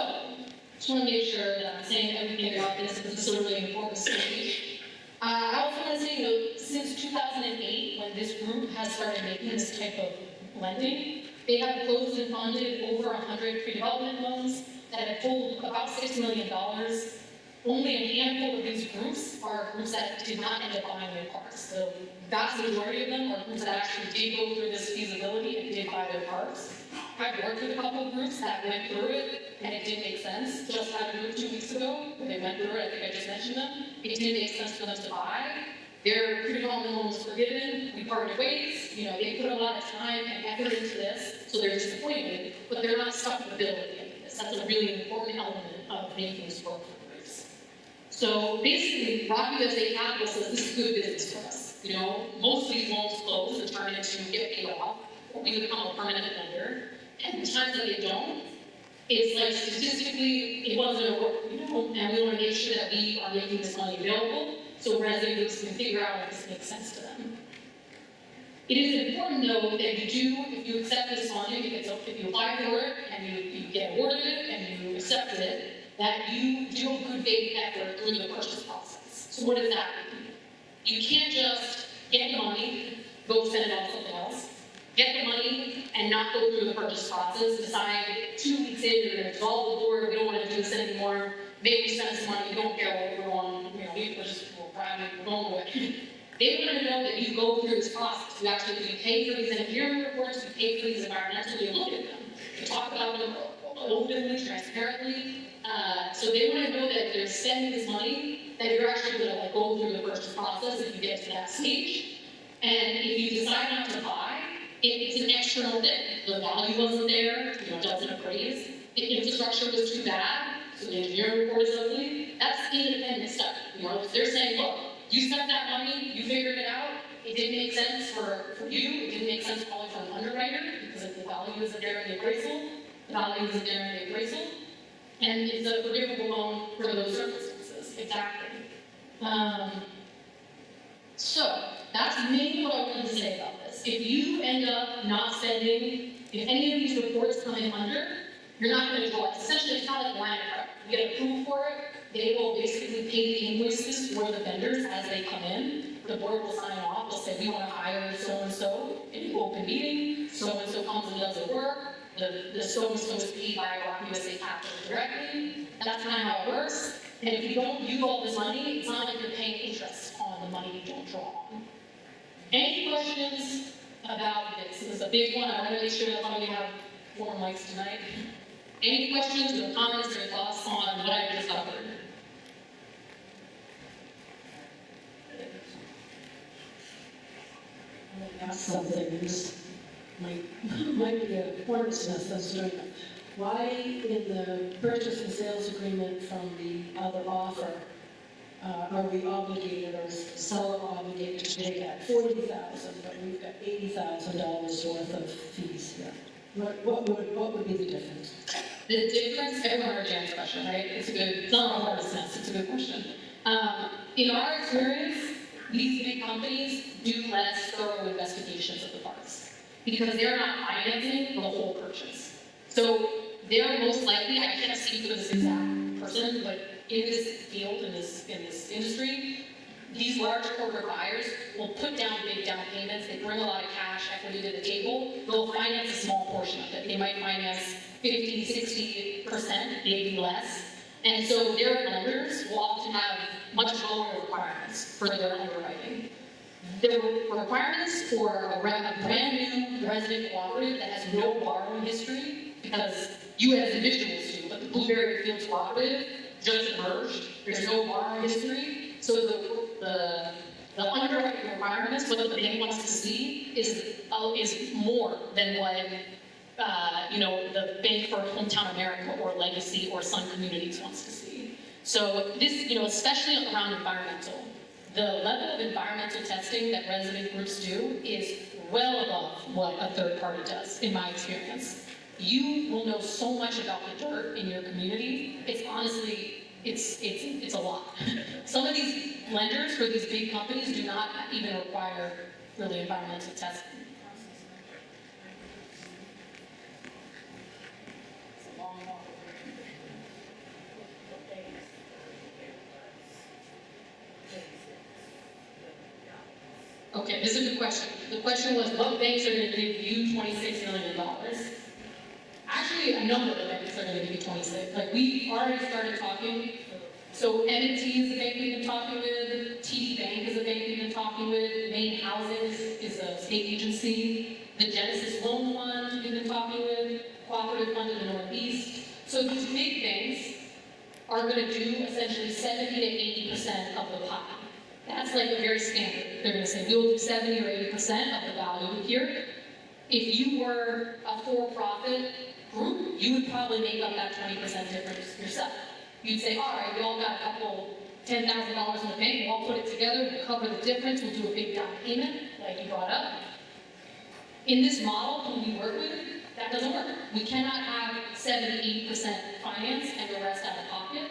just want to make sure that I'm saying everything about this because this is a really important stage. I also want to say, since 2008, when this group has started making this type of lending, they have closed and funded over 100 pre-development loans that have totaled about $6 million. Only a handful of these groups are groups that did not end up buying their parks. The vast majority of them are groups that actually did go through this feasibility and did buy their parks. I've worked with a couple of groups that went through it and it did make sense. Just had a group 2 weeks ago where they went through it, I think I just mentioned them. It did make sense for them to buy. Their pre-development loan was forgiven, we parted ways, they put a lot of time and effort into this, so they're disappointed, but they're not stuck with the bill at the end of this. That's a really important element of making this work for groups. So basically, Rock USA Capital says this is good business for us. Most of these loans close and turn into get paid off, or we become a permanent lender. And the times that they don't, it's like statistically, it wasn't a work, and we want to make sure that we are making this money available so residents can figure out if this makes sense to them. It is important, though, that if you accept this funding, if you apply for it and you get awarded it and you accept it, that you do a good faith effort through the purchase process. So what does that mean? You can't just get the money, go spend it on something else, get the money and not go through the purchase process, decide 2 weeks in, you're going to dissolve the board, we don't want to do this anymore, maybe we spend some money, we don't care what we're on, we're going away. They want to know that you go through this process. You pay for these engineering reports, you pay for these environmental, you look at them, you talk about them, openly, transparently. So they want to know that if they're spending this money, that you're actually going to like go through the purchase process if you get to that stage. And if you decide not to buy, it's an external thing. The value wasn't there, it doesn't appraise. The infrastructure was too bad, so the engineering report is ugly. That's independent stuff. If they're saying, look, you spent that money, you figured it out, it didn't make sense for you, it didn't make sense calling for an underwriter, because if the value isn't there in the appraisal, the value isn't there in the appraisal, and it's a forgivable loan for those circumstances, exactly. So, that's mainly what I wanted to say about this. If you end up not spending, if any of these reports come in under, you're not going to draw it. Essentially, it's not like line of credit. You get approval for it, they will basically pay the invoices for the vendors as they come in. The board will sign off, they'll say, we want to hire so-and-so in an open meeting, so-and-so comes and does the work, the so-and-so is paid by Rock USA Capital directly. That's kind of how it works. And if you don't use all this money, it's not like you're paying interest on the money you don't draw on. Any questions about this? This is a big one. I want to make sure that we have 4 mics tonight. Any questions or comments or thoughts on what I just covered? Ask something, this might be a hornet's nest, that's doing it. Why in the purchase and sales agreement from the other offer, are we obligated, or is the seller obligated to pay that $40,000, but we've got $80,000 worth of fees here? What would be the difference? The difference, everyone heard Jan's question, right? It's not a hornet's nest, it's a good question. In our experience, these big companies do less thorough investigations of the parts because they're not financing the whole purchase. So they're most likely, I can't speak for this exact person, but in this field, in this industry, these large corporate buyers will put down big down payments. They bring a lot of cash equity to the table. They'll finance a small portion of it. They might finance 50, 60%, maybe less. And so their lenders will often have much lower requirements for their underwriting. The requirements for a brand new resident cooperative that has no borrowing history, because you as individuals do, but the Blueberry Fields Cooperative just emerged, there's no borrowing history, so the underwriting requirements, what the bank wants to see is more than what the Bank for Hometown America or Legacy or Sun Communities wants to see. So this, especially around environmental, the level of environmental testing that resident groups do is well above what a third party does, in my experience. You will know so much about the dirt in your community. It's honestly, it's a lot. Some of these lenders for these big companies do not even require really environmental testing. Okay, this is a good question. The question was, what banks are going to give you $26 million? Actually, a number of banks are going to give you 26. Like, we've already started talking. So M&T is the bank we've been talking with. TD Bank is a bank we've been talking with. Maine Housing is a state agency. The Genesis Loan Fund we've been talking with. Cooperative Fund in the Northeast. So these big banks are going to do essentially 70 to 80% of the pie. That's like a very standard. They're going to say, we'll do 70 or 80% of the value here. If you were a for-profit group, you would probably make up that 20% difference yourself. You'd say, all right, we all got a couple $10,000 in the bank, we'll all put it together, we'll cover the difference, we'll do a big down payment, like you brought up. In this model, who we work with, that doesn't work. We cannot have 70, 80% finance and the rest out of pocket.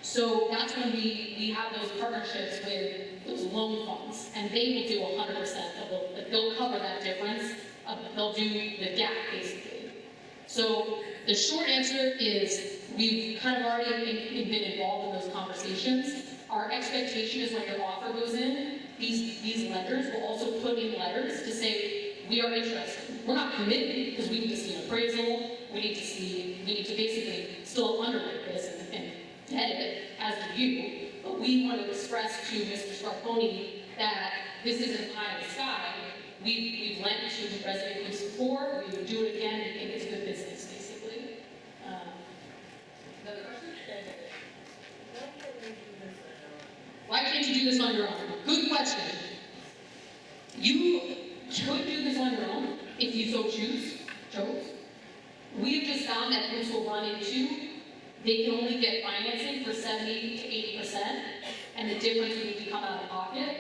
So that's when we have those partnerships with those loan funds, and they will do 100% of they'll cover that difference. They'll do the gap, basically. So the short answer is we've kind of already been involved in those conversations. Our expectation is when your offer goes in, these lenders will also put in letters to say, we are interested. We're not committed because we need to see an appraisal. We need to basically still underwrite this and edit it, as do you. But we want to express to Mr. Scarponi that this isn't pie in the sky. We've lent to resident groups before. We would do it again. We think it's good business, basically. some that groups will run into, they can only get financing for 70 to 80%, and the difference would need to come out of pocket.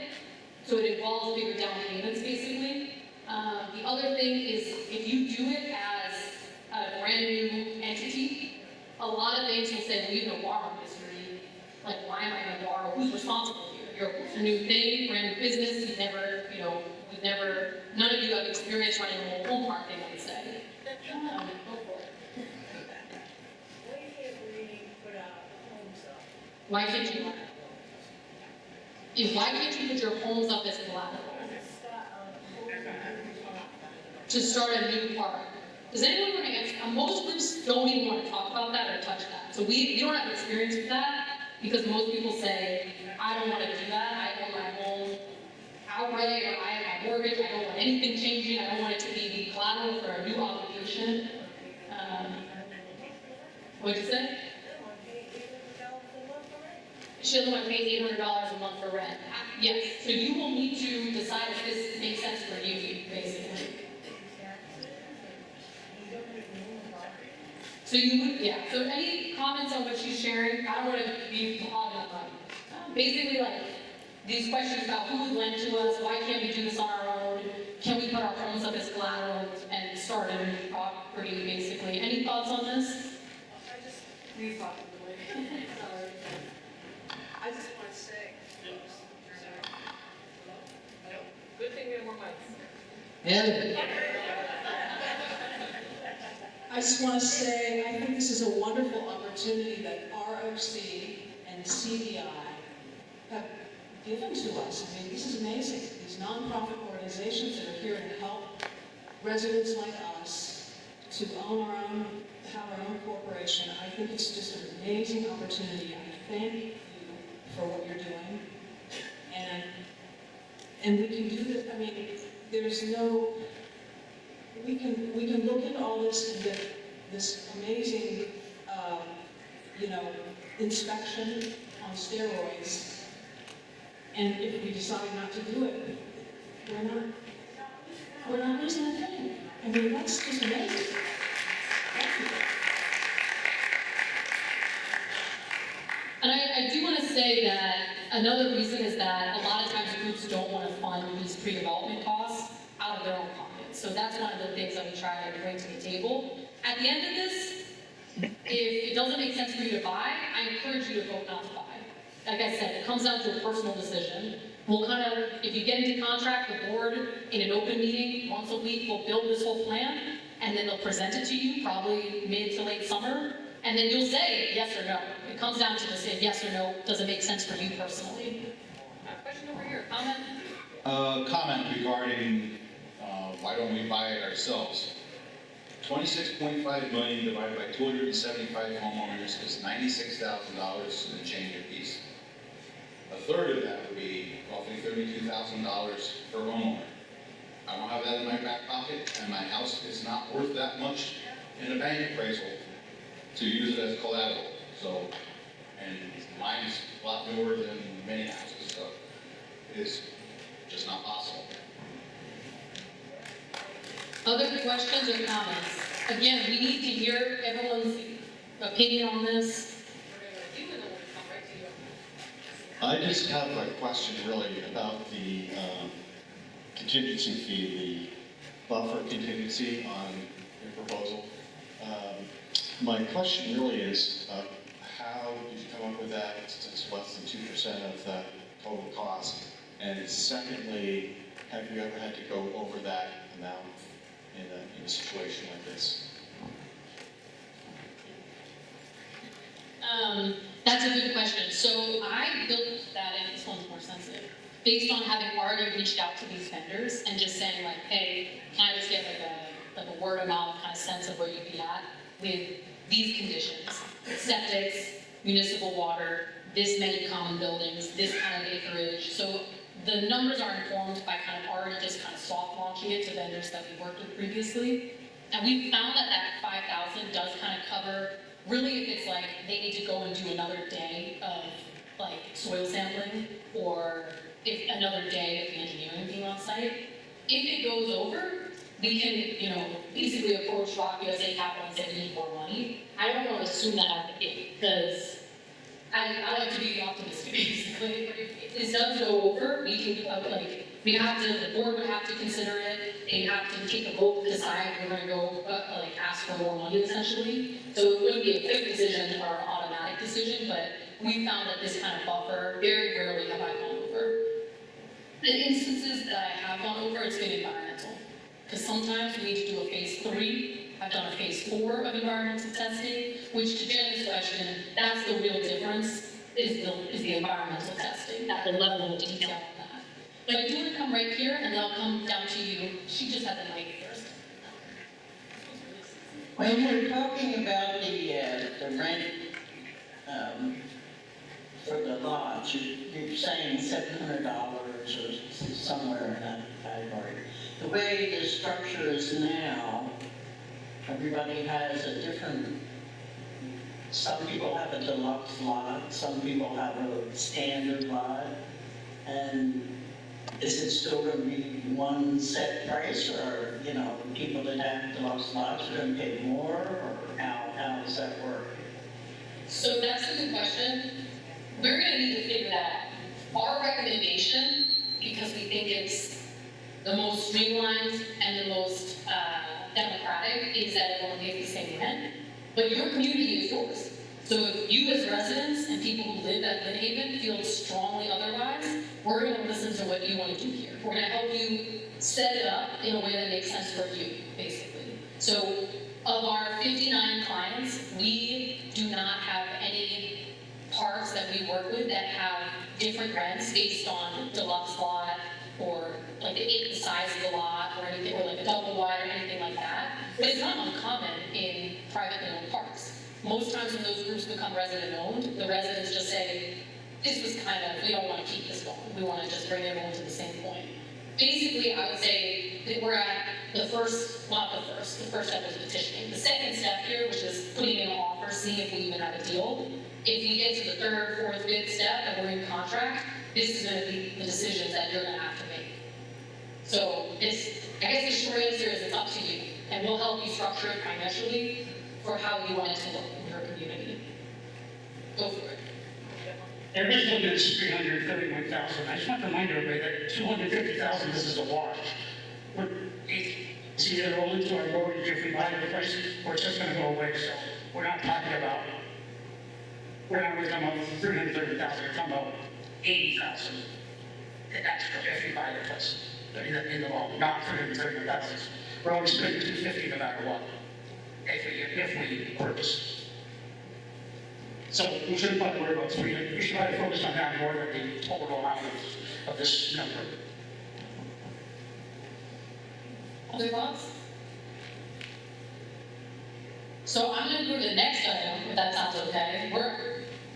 So it involves bigger down payments, basically. The other thing is, if you do it as a brand new entity, a lot of banks will say, well, you have no borrowing history. Like, why am I going to borrow? Who's responsible here? You're a new thing, brand new business. You've never, none of you have experience running a mobile home park, they might say. Go for it. Why can't we put our homes up? Why can't you? Why can't you put your homes up as collateral? To start a new park. Does anyone want to answer? Most groups don't even want to talk about that or touch that. So we don't have experience with that because most people say, I don't want to do that. I own my home outright, or I have my mortgage. I don't want anything changing. I don't want it to be collateral for a new obligation. What'd you say? She doesn't want to pay $800 a month for rent. Yes. So you will need to decide if this makes sense for you, basically. So you would, yeah. So any comments on what she's sharing? I don't want to be hogging up. Basically, like these questions about who would lend to us, why can't we do this on our own? Can we put our homes up as collateral and start a new property? Basically, any thoughts on this? Please talk to the lady. Sorry. I just want to say. Good thing we have more mics. I just want to say, I think this is a wonderful opportunity that ROC and CEI have given to us. I mean, this is amazing. These nonprofit organizations that are here to help residents like us to own our own, have our own corporation. I think it's just an amazing opportunity. I thank you for what you're doing. And we can do this. I mean, there's no. We can look into all this and get this amazing, inspection on steroids. And if we decide not to do it, we're not losing a thing. I mean, that's just amazing. Thank you. And I do want to say that another reason is that a lot of times groups don't want to fund these pre-development costs out of their own pockets. So that's one of the things that we try to bring to the table. At the end of this, if it doesn't make sense for you to buy, I encourage you to vote not to buy. Like I said, it comes down to a personal decision. We'll if you get into contract, the board in an open meeting once a week will build this whole plan, and then they'll present it to you probably mid to late summer, and then you'll say yes or no. It comes down to just say yes or no. Does it make sense for you personally? Question over here, comment? Comment regarding why don't we buy it ourselves? 26.5 million divided by 275 homeowners is $96,000 and a change a piece. A third of that would be roughly $32,000 per homeowner. I don't have that in my back pocket, and my house is not worth that much in a bank appraisal to use it as collateral. So, and mine's a lot newer than many houses, so it's just not possible. Other questions or comments? Again, we need to hear everyone's opinion on this. I just have a question really about the contingency fee, the buffer contingency on your proposal. My question really is, how did you come up with that? It's less than 2% of the total cost. And secondly, have you ever had to go over that amount in a situation like this? That's a good question. So I built that in, this one's more sensitive, based on having already reached out to these vendors and just saying like, hey, can I just get like a word of mouth kind of sense of where you'd be at with these conditions? Septics, municipal water, this many common buildings, this kind of acreage. So the numbers are informed by kind of already just kind of soft launching it to vendors that we worked with previously. And we found that 5,000 does kind of cover, really if it's like they need to go and do another day of like soil sampling, or if another day of the engineering being on site. If it goes over, we can, you know, basically approach Rock USA Capital and say we need more money. I don't want to assume that at the gate, because I like to be optimistic, basically. But if this does go over, we can, the board would have to consider it, they'd have to take a vote, decide if we're gonna go, ask for more money essentially. So it wouldn't be a quick decision or an automatic decision, but we found that this kind of buffer, very rarely have I gone over. The instances that I have gone over, it's been environmental. Because sometimes we need to do a phase 3. I've done a phase 4 of environmental testing, which to Jen's question, that's the real difference, is the environmental testing, at the level of detail on that. But do it come right here, and they'll come down to you. She just had the mic first. When we're talking about the rent for the lodge, you're saying $700 or somewhere in that category. The way the structure is now, everybody has a different, some people have a deluxe lot, some people have a standard lot, and is it still going to be one set price, or, you know, people that have deluxe lots are going to pay more, or how does that work? So that's a good question. We're going to need to figure that out. Our recommendation, because we think it's the most streamlined and the most democratic, is that everyone pays the same rent. But your community is yours. So if you as residents and people who live at Lynn Haven feel strongly otherwise, we're going to listen to what you want to do here. We're going to help you set it up in a way that makes sense for you, basically. So of our 59 clients, we do not have any parks that we work with that have different rents based on deluxe lot or like the size of the lot or anything, or like a double wide or anything like that. But it's not uncommon in privately owned parks. Most times when those groups become resident-owned, the residents just say, this was kind of, we don't want to keep this going. We want to just bring everyone to the same point. Basically, I would say that we're at the first step was petitioning. The second step here, which is putting in an offer, seeing if we even have a deal. If we get to the third, fourth, fifth step and we're in contract, this is going to be the decisions that you're going to have to make. So I guess the short answer is it's up to you. And we'll help you structure it financially for how you want it to look in your community. Go for it. Everybody's looking at $331,000. I just want to remind everybody that $250,000, this is a wash. It's either rolled into our road if we buy the price, or it's just going to go away. So we're not talking about, we're not really talking about $330,000, we're talking about $80,000. Extra if we buy the place. In the law, not $330,000. We're always spending $250 no matter what, if we purchase. So we shouldn't probably worry about 300. We should probably focus on that more than the total amount of this number. Other thoughts? So I'm going to go to the next item, if that sounds okay.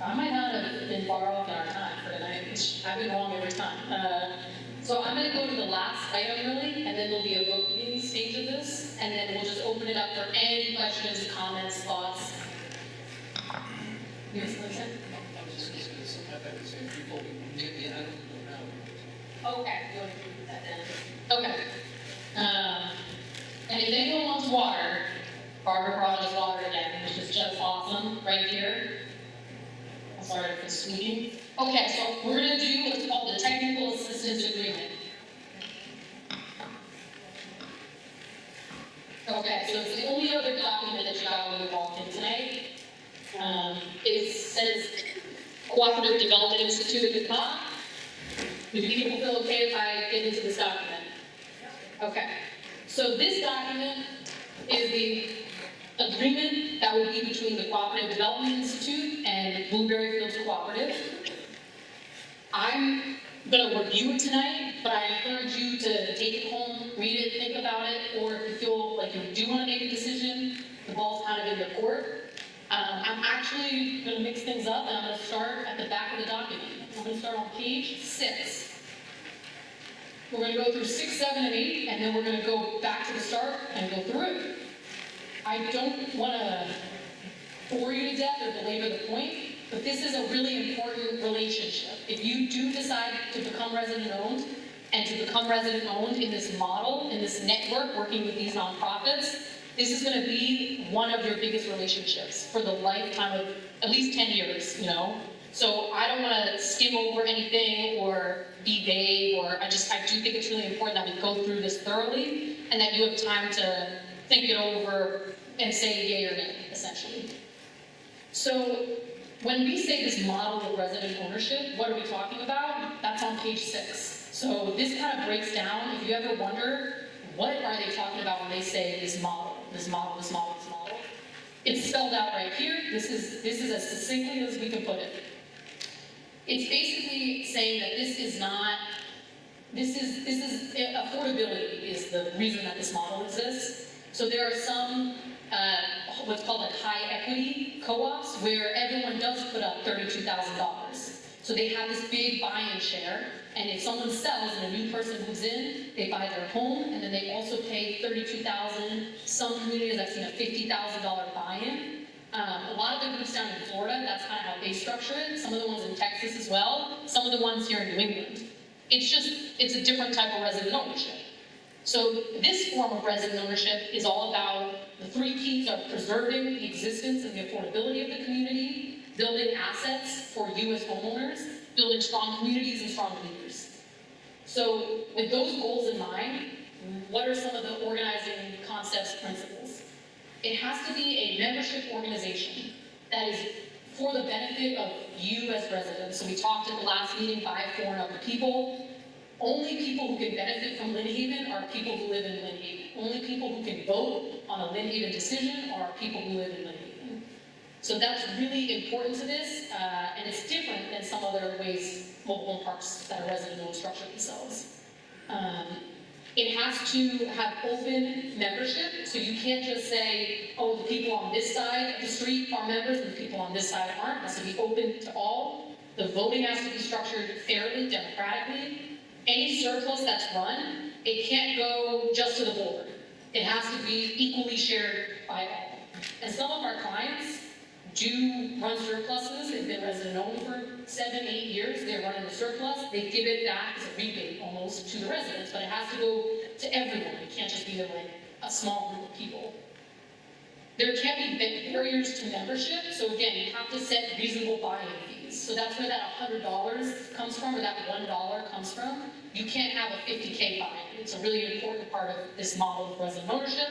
I might not have been far off in our time for tonight, which I've been wrong every time. So I'm going to go to the last item really, and then there'll be a voting stage of this, and then we'll just open it up for any questions, comments, thoughts. Yes, Lisa? I was just going to say something about the same people maybe I don't know. Okay, you want to do that then? Okay. And if anyone wants water, Barbara brought us water again, which is just awesome, right here. I'm sorry for squeaking. Okay, so we're going to do what's called the Technical Assistance Agreement. Okay, so it's the only other document that you got when we walked in tonight. It says Cooperative Development Institute at the top. Do people feel okay if I get into this document? Okay. So this document is the agreement that would be between the Cooperative Development Institute and Blueberry Fields Cooperative. I'm going to review it tonight, but I encourage you to take it home, read it, think about it, or if you feel like you do want to make a decision, the ball's kind of in your court. I'm actually going to mix things up, and I'm going to start at the back of the document. I'm going to start on page 6. We're going to go through 6, 7, and 8, and then we're going to go back to the start and go through it. I don't want to bore you to death or belabor the point, but this is a really important relationship. If you do decide to become resident-owned, and to become resident-owned in this model, in this network, working with these nonprofits, this is gonna be one of your biggest relationships for the lifetime of at least 10 years, you know? So I don't wanna skim over anything or be vague, or I do think it's really important that we go through this thoroughly and that you have time to think it over and say yay or nay, essentially. So when we say this model of resident ownership, what are we talking about? That's on page 6. So this kind of breaks down, if you ever wonder, what are they talking about when they say this model, this model, this model, this model? It's spelled out right here. This is as succinctly as we can put it. It's basically saying that affordability is the reason that this model exists. So there are some, what's called like high equity co-ops where everyone does put up $32,000. So they have this big buy-in share, and if someone sells and a new person moves in, they buy their home, and then they also pay $32,000. Some communities I've seen a $50,000 buy-in. A lot of the groups down in Florida, that's kind of how they structure it. Some of the ones in Texas as well. Some of the ones here in New England. It's a different type of resident ownership. So this form of resident ownership is all about the 3 keys of preserving the existence and the affordability of the community, building assets for you as homeowners, building strong communities and strong leaders. So with those goals in mind, what are some of the organizing concepts, principles? It has to be a membership organization that is for the benefit of you as residents. So we talked at the last meeting, by, for, and of the people. Only people who can benefit from Lynn Haven are people who live in Lynn Haven. Only people who can vote on a Lynn Haven decision are people who live in Lynn Haven. So that's really important to this, and it's different than some other ways mobile home parks that are resident-owned structure themselves. It has to have open membership, so you can't just say, oh, the people on this side of the street are members and the people on this side aren't. It has to be open to all. The voting has to be structured fairly, democratically. Any surplus that's run, it can't go just to the board. It has to be equally shared by all. And some of our clients do run surpluses. They've been resident-owned for 7, 8 years. They're running the surplus. They give it back as a rebate almost to the residents, but it has to go to everyone. It can't just be to like a small group of people. There can be barriers to membership. So again, you have to set reasonable buy-in fees. So that's where that $100 comes from, or that $1 comes from. You can't have a 50K buy-in. It's a really important part of this model of resident ownership.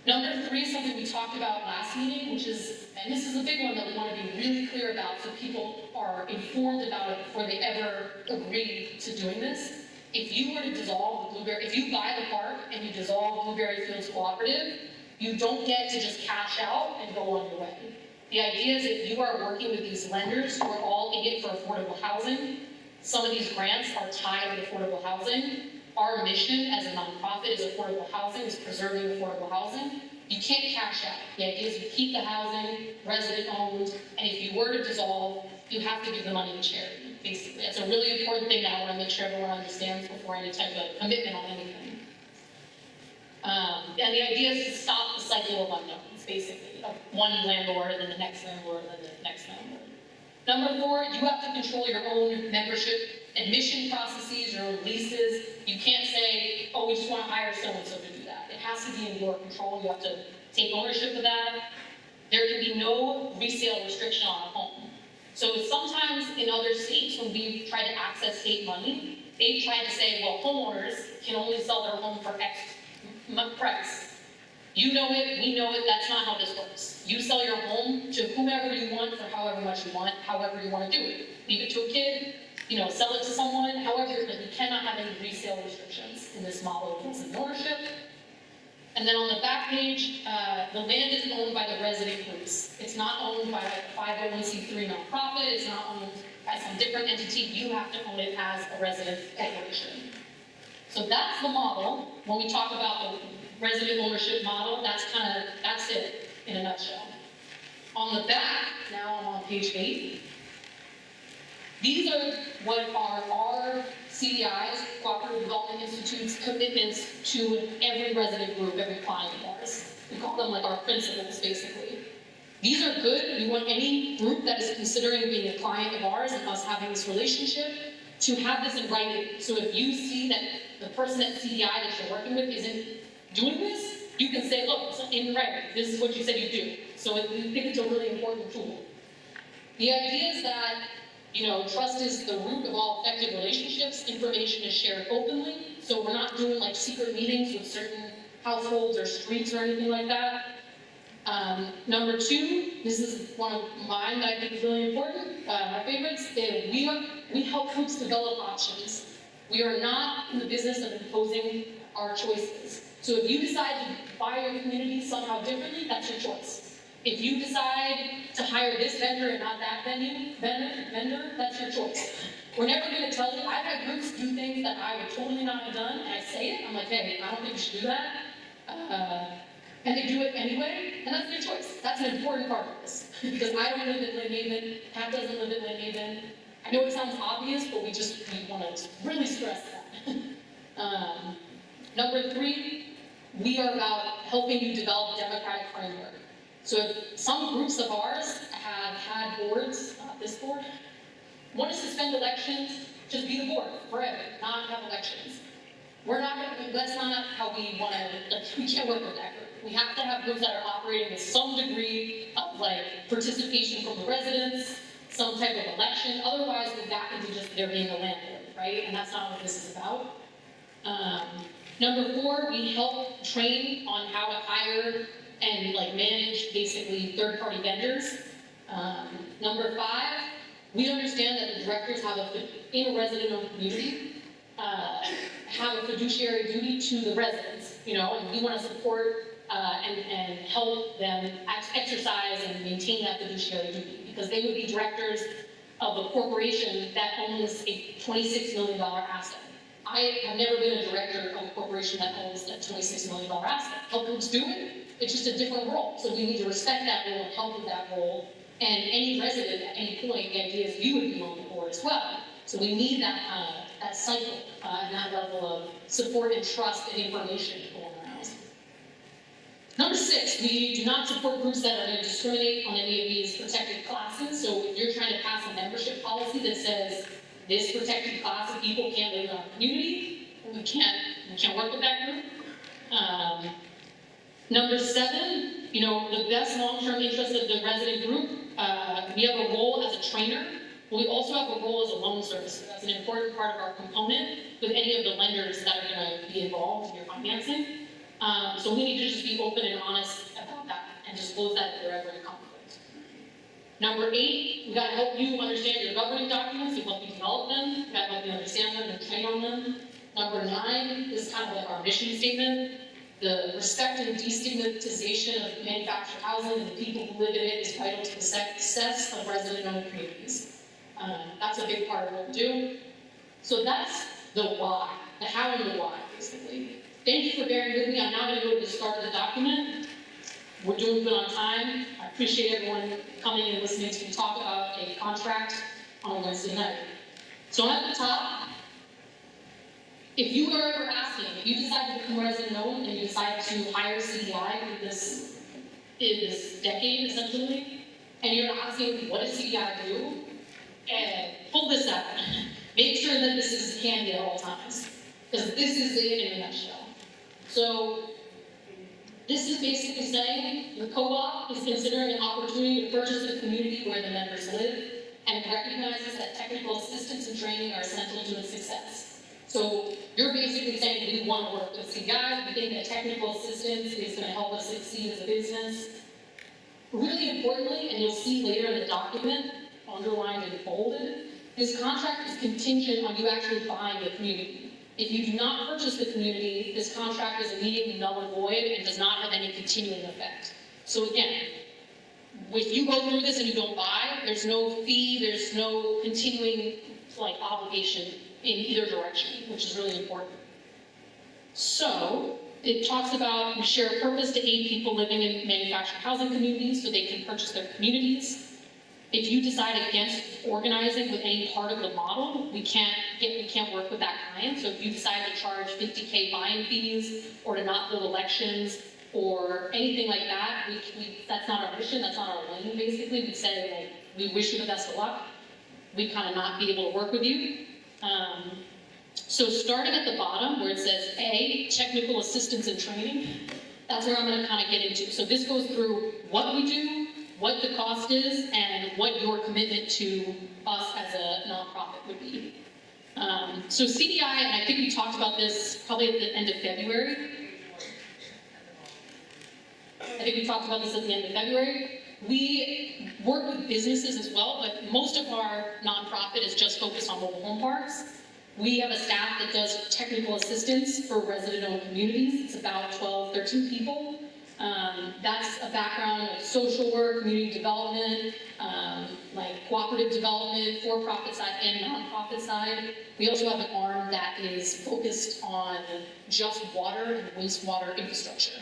Number 3 is something we talked about last meeting, which is, and this is a big one that we want to be really clear about so people are informed about it before they ever agree to doing this. If you were to dissolve the Blueberry, if you buy the park and you dissolve Blueberry Fields Cooperative, you don't get to just cash out and go on your way. The idea is if you are working with these lenders who are all in it for affordable housing, some of these grants are tied with affordable housing. Our mission as a nonprofit is affordable housing, is preserving affordable housing. You can't cash out. The idea is you keep the housing, resident-owned, and if you were to dissolve, you have to give the money to charity, basically. That's a really important thing that I want to make sure everyone understands before any type of commitment on anything. And the idea is to stop the cycle of unknowns, basically, of one landlord and then the next landlord and then the next landlord. Number 4, you have to control your own membership admission processes, your own leases. You can't say, oh, we just want to hire so-and-so to do that. It has to be in your control. You have to take ownership of that. There can be no resale restriction on a home. So sometimes in other states, when we've tried to access state money, they've tried to say, well, homeowners can only sell their home for X price. You know it, we know it, that's not how this works. You sell your home to whomever you want for however much you want, however you want to do it. Leave it to a kid, sell it to someone, however, but you cannot have any resale restrictions in this model of resident ownership. And then on the back page, the land is owned by the resident groups. It's not owned by a 501c3 nonprofit, it's not owned by some different entity. You have to own it as a resident corporation. So that's the model. When we talk about the resident ownership model, that's it in a nutshell. On the back, now I'm on page 8. These are what are our CEI's, Cooperative Development Institute's, commitments to every resident group, every client of ours. We call them like our principles, basically. These are good. We want any group that is considering being a client of ours and us having this relationship to have this in writing. So if you see that the person at CEI that you're working with isn't doing this, you can say, look, it's in writing, this is what you said you do. So I think it's a really important tool. The idea is that, trust is the root of all effective relationships. Information is shared openly. So we're not doing like secret meetings with certain households or streets or anything like that. Number two, this is one of mine that I think is really important. My favorites, we help groups develop options. We are not in the business of imposing our choices. So if you decide to buy your community somehow differently, that's your choice. If you decide to hire this vendor and not that vendor, that's your choice. We're never going to tell you. I've had groups do things that I would totally not have done, and I say it. I'm like, hey, I don't think you should do that. And they do it anyway, and that's their choice. That's an important part of this. Because I don't live in Lynn Haven, Pat doesn't live in Lynn Haven. I know it sounds obvious, but we want to really stress that. Number three, we are about helping you develop a democratic framework. So if some groups of ours have had boards, not this board, want to suspend elections, just be the board forever, not have elections. That's not how we want to, we can't work with that group. We have to have groups that are operating with some degree of participation from the residents, some type of election. Otherwise, we're back into just there being a landlord, right? And that's not what this is about. Number four, we help train on how to hire and manage basically third-party vendors. Number five, we understand that the directors have in a resident-owned community, have a fiduciary duty to the residents, and we want to support and help them exercise and maintain that fiduciary duty, because they would be directors of a corporation that owns a $26 million asset. I have never been a director of a corporation that owns a $26 million asset. Help groups do it, it's just a different role. So we need to respect that role and help with that role. And any resident at any point, the idea is you would be on the board as well. So we need that cycle and that level of support and trust and information going around. Number six, we do not support groups that are going to discriminate on any of these protected classes. So if you're trying to pass a membership policy that says this protected class of people can't live in our community, we can't work with that group. Number seven, the best long-term interest of the resident group, we have a role as a trainer, but we also have a role as a loan servicer. That's an important part of our component with any of the lenders that are going to be involved in your financing. So we need to just be open and honest about that and disclose that if they're ever in conflict. Number eight, we got to help you understand your governing documents. We help you develop them. We got to help you understand them and train on them. Number nine is kind of our mission statement. The respect and destigmatization of manufactured housing and the people who live in it is vital to the success of resident-owned communities. That's a big part of what we do. So that's the why, the how and the why, basically. Thank you for bearing with me. I'm now going to go to the start of the document. We're doing good on time. I appreciate everyone coming and listening to me talk about a contract on Wednesday night. So at the top, if you were ever asking, if you decide to become resident-owned and you decide to hire CEI in this decade, essentially, and you're asking, what does CEI do? And pull this out. Make sure that this is handy at all times, because this is it in a nutshell. So this is basically saying the co-op is considering an opportunity to purchase a community where the members live and recognizes that technical assistance and training are essential to its success. So you're basically saying we want to work with CEI, we think that technical assistance is going to help us succeed as a business. Really importantly, and you'll see later in the document, underlined and bolded, this contract is contingent on you actually buying the community. If you do not purchase the community, this contract is immediately null and void and does not have any continuing effect. So again, if you go through this and you don't buy, there's no fee, there's no continuing obligation in either direction, which is really important. So it talks about we share a purpose to aid people living in manufactured housing communities so they can purchase their communities. If you decide against organizing with any part of the model, we can't work with that client. So if you decide to charge $50K buy-in fees or to not hold elections or anything like that, that's not our mission, that's not our lane, basically. We say, we wish you the best of luck. We kind of not be able to work with you. So starting at the bottom where it says A, technical assistance and training, that's where I'm gonna kind of get into. So this goes through what we do, what the cost is, and what your commitment to us as a nonprofit would be. So CDI, and I think we talked about this probably at the end of February. We work with businesses as well, but most of our nonprofit is just focused on mobile home parks. We have a staff that does technical assistance for resident-owned communities. It's about 12, 13 people. That's a background of social work, community development, like cooperative development, for-profit side and nonprofit side. We also have an arm that is focused on just water and wastewater infrastructure.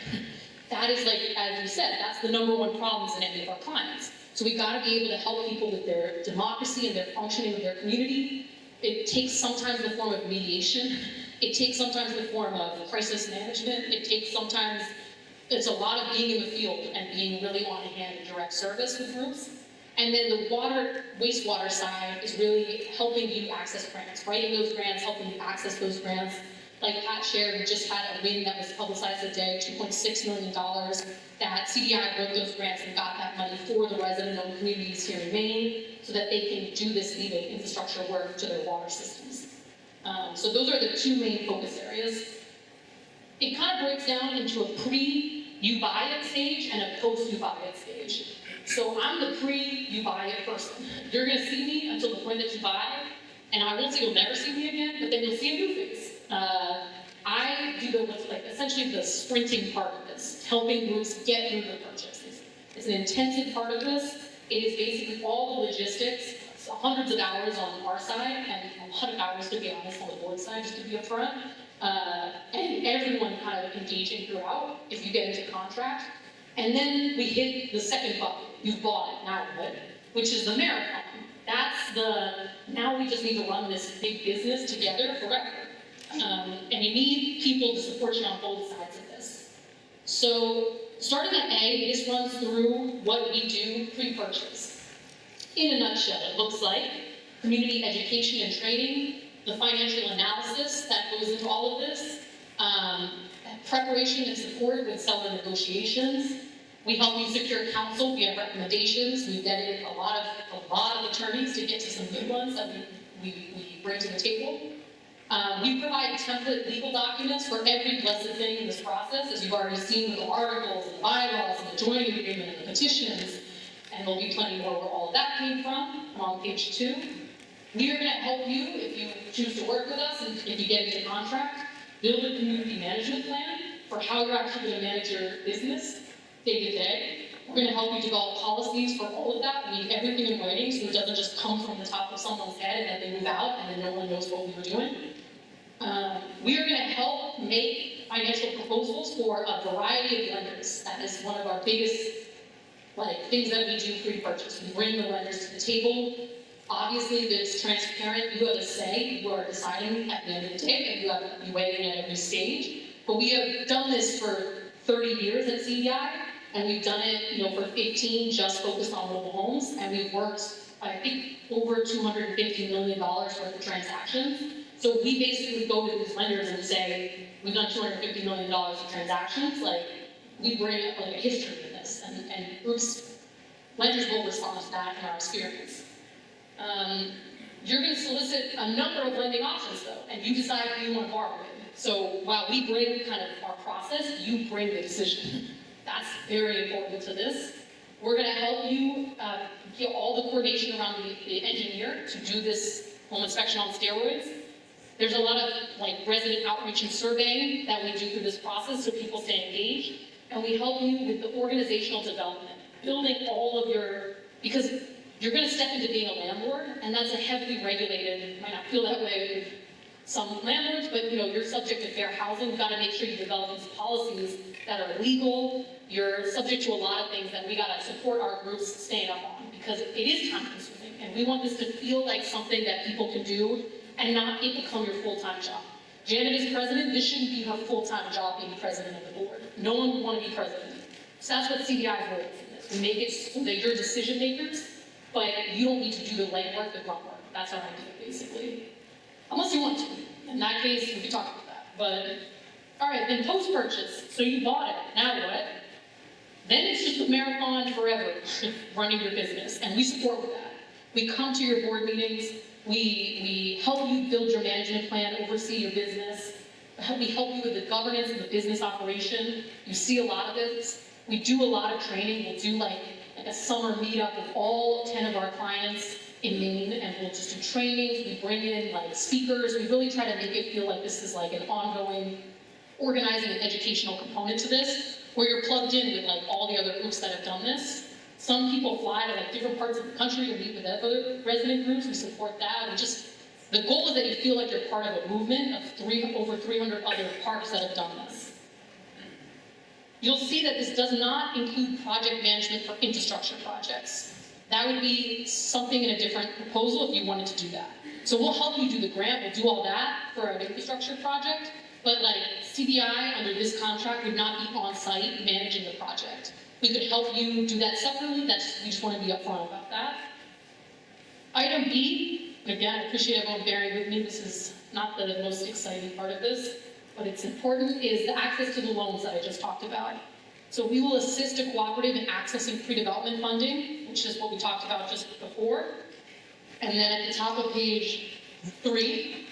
That is, like, as you said, that's the #1 problems in any of our clients. So we've got to be able to help people with their democracy and their functioning of their community. It takes sometimes the form of mediation. It takes sometimes the form of crisis management. It takes sometimes, it's a lot of being in the field and being really on hand in direct service with groups. And then the water, wastewater side is really helping you access grants, writing those grants, helping you access those grants. Like Pat shared, we just had a win that was publicized today, $2.6 million, that CDI wrote those grants and got that money for the resident-owned communities here in Maine so that they can do this leaving infrastructure work to their water systems. So those are the two main focus areas. It kind of breaks down into a pre-you buy it stage and a post-you buy it stage. So I'm the pre-you buy it person. You're gonna see me until the point that you buy, and I won't say you'll never see me again, but then you'll see a new face. I do what's like essentially the sprinting part of this, helping groups get through the purchase. It's an intensive part of this. It is basically all the logistics, hundreds of hours on our side, and a lot of hours, to be honest, on the board side, just to be upfront. And everyone kind of engaging throughout if you get into contract. And then we hit the second bucket. You've bought it, now what? Which is the marathon. That's the, now we just need to run this big business together forever. And you need people to support you on both sides of this. So, starting at A, this runs through what we do pre-purchase. In a nutshell, it looks like community education and training, the financial analysis that goes into all of this, preparation and support with seller negotiations. We help you secure counsel, we have recommendations, we've vetted a lot of attorneys to get to some good ones that we bring to the table. We provide template legal documents for every blessed thing in this process, as you've already seen with the articles, and the bylaws, and the joining agreement, and the petitions, and there'll be plenty more where all of that came from. I'm on page 2. We are going to help you if you choose to work with us, and if you get into contract, build a community management plan for how you're actually going to manage your business day to day. We're going to help you develop policies for all of that. We need everything in writing so it doesn't just come from the top of someone's head and then they move out and then no one knows what we were doing. We are going to help make financial proposals for a variety of lenders. That is one of our biggest things that we do pre-purchase. We bring the lenders to the table. Obviously, it's transparent. You have a say. You are deciding at the end of the day, and you weigh in at every stage. But we have done this for 30 years at CEI, and we've done it, for 15 just focused on mobile homes, and we've worked, I think, over $250 million worth of transactions. So we basically go to these lenders and say, we've done $250 million of transactions. We bring a history in this, and groups, lenders will respond to that in our experience. You're going to solicit a number of lending options, though, and you decide who you want to borrow with. So while we bring kind of our process, you bring the decision. That's very important to this. We're going to help you get all the coordination around the engineer to do this home inspection on steroids. There's a lot of resident outreach and surveying that we do through this process so people stay engaged. And we help you with the organizational development, building all of your, because you're going to step into being a landlord, and that's a heavily regulated, might not feel that way with some landlords, but you're subject to fair housing. You've got to make sure you develop these policies that are legal. You're subject to a lot of things that we got to support our groups staying up on, because it is time consuming, and we want this to feel like something that people can do and not it become your full-time job. Janet is president. This shouldn't be her full-time job being president of the board. No one would want to be president. So that's what CDI's role is in this. We make it so that you're decision makers, but you don't need to do the legwork, the grunt work. That's our idea, basically. unless you want to. In that case, we could talk about that. But, all right, then post-purchase. So you bought it, now what? Then it's just a marathon forever, running your business, and we support with that. We come to your board meetings, we help you build your management plan, oversee your business, we help you with the governance of the business operation. You see a lot of this. We do a lot of training. We'll do like a summer meetup with all 10 of our clients in Maine, and we'll just do trainings. We bring in like speakers. We really try to make it feel like this is like an ongoing organizing and educational component to this, where you're plugged in with like all the other groups that have done this. Some people fly to like different parts of the country to meet with other resident groups. We support that. The goal is that you feel like you're part of a movement of over 300 other parks that have done this. You'll see that this does not include project management for infrastructure projects. That would be something in a different proposal if you wanted to do that. So we'll help you do the grant, we'll do all that for an infrastructure project, but like CBI under this contract would not be on site managing the project. We could help you do that separately, we just want to be upfront about that. Item B, again, I appreciate everyone bearing with me, this is not the most exciting part of this, but it's important, is the access to the loans that I just talked about. So we will assist a cooperative in accessing pre-development funding, which is what we talked about just before. And then at the top of page 3,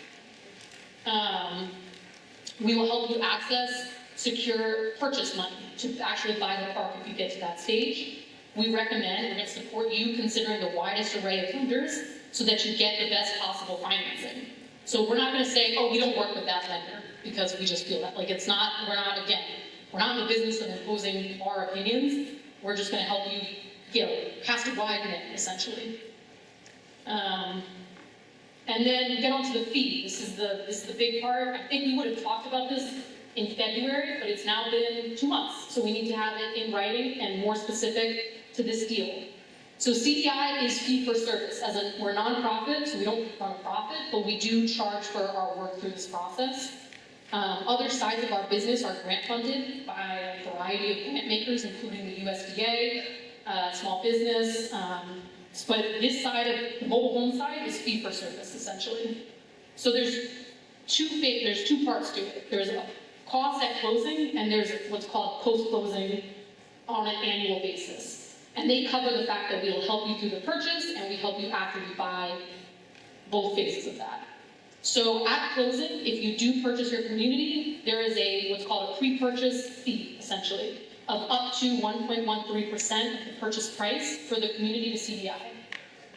we will help you access secure purchase money to actually buy the park if you get to that stage. We recommend, we're going to support you considering the widest array of lenders so that you get the best possible financing. So we're not going to say, oh, we don't work with that lender because we just feel that. Like it's not, we're not in the business of imposing our opinions. We're just going to help you, cast a wide net, essentially. And then we get onto the fee. This is the big part. I think we would have talked about this in February, but it's now been 2 months. So we need to have it in writing and more specific to this deal. So CEI is fee for service. We're a nonprofit, so we don't run a profit, but we do charge for our work through this process. Other sides of our business are grant funded by a variety of grant makers, including the USDA, small business, but this side of the mobile home side is fee for service, essentially. So there's two parts to it. There's a cost at closing, and there's what's called post-closing on an annual basis. And they cover the fact that we will help you through the purchase, and we help you after you buy both phases of that. So at closing, if you do purchase your community, there is what's called a pre-purchase fee, essentially, of up to 1.13% of the purchase price for the community to CDI.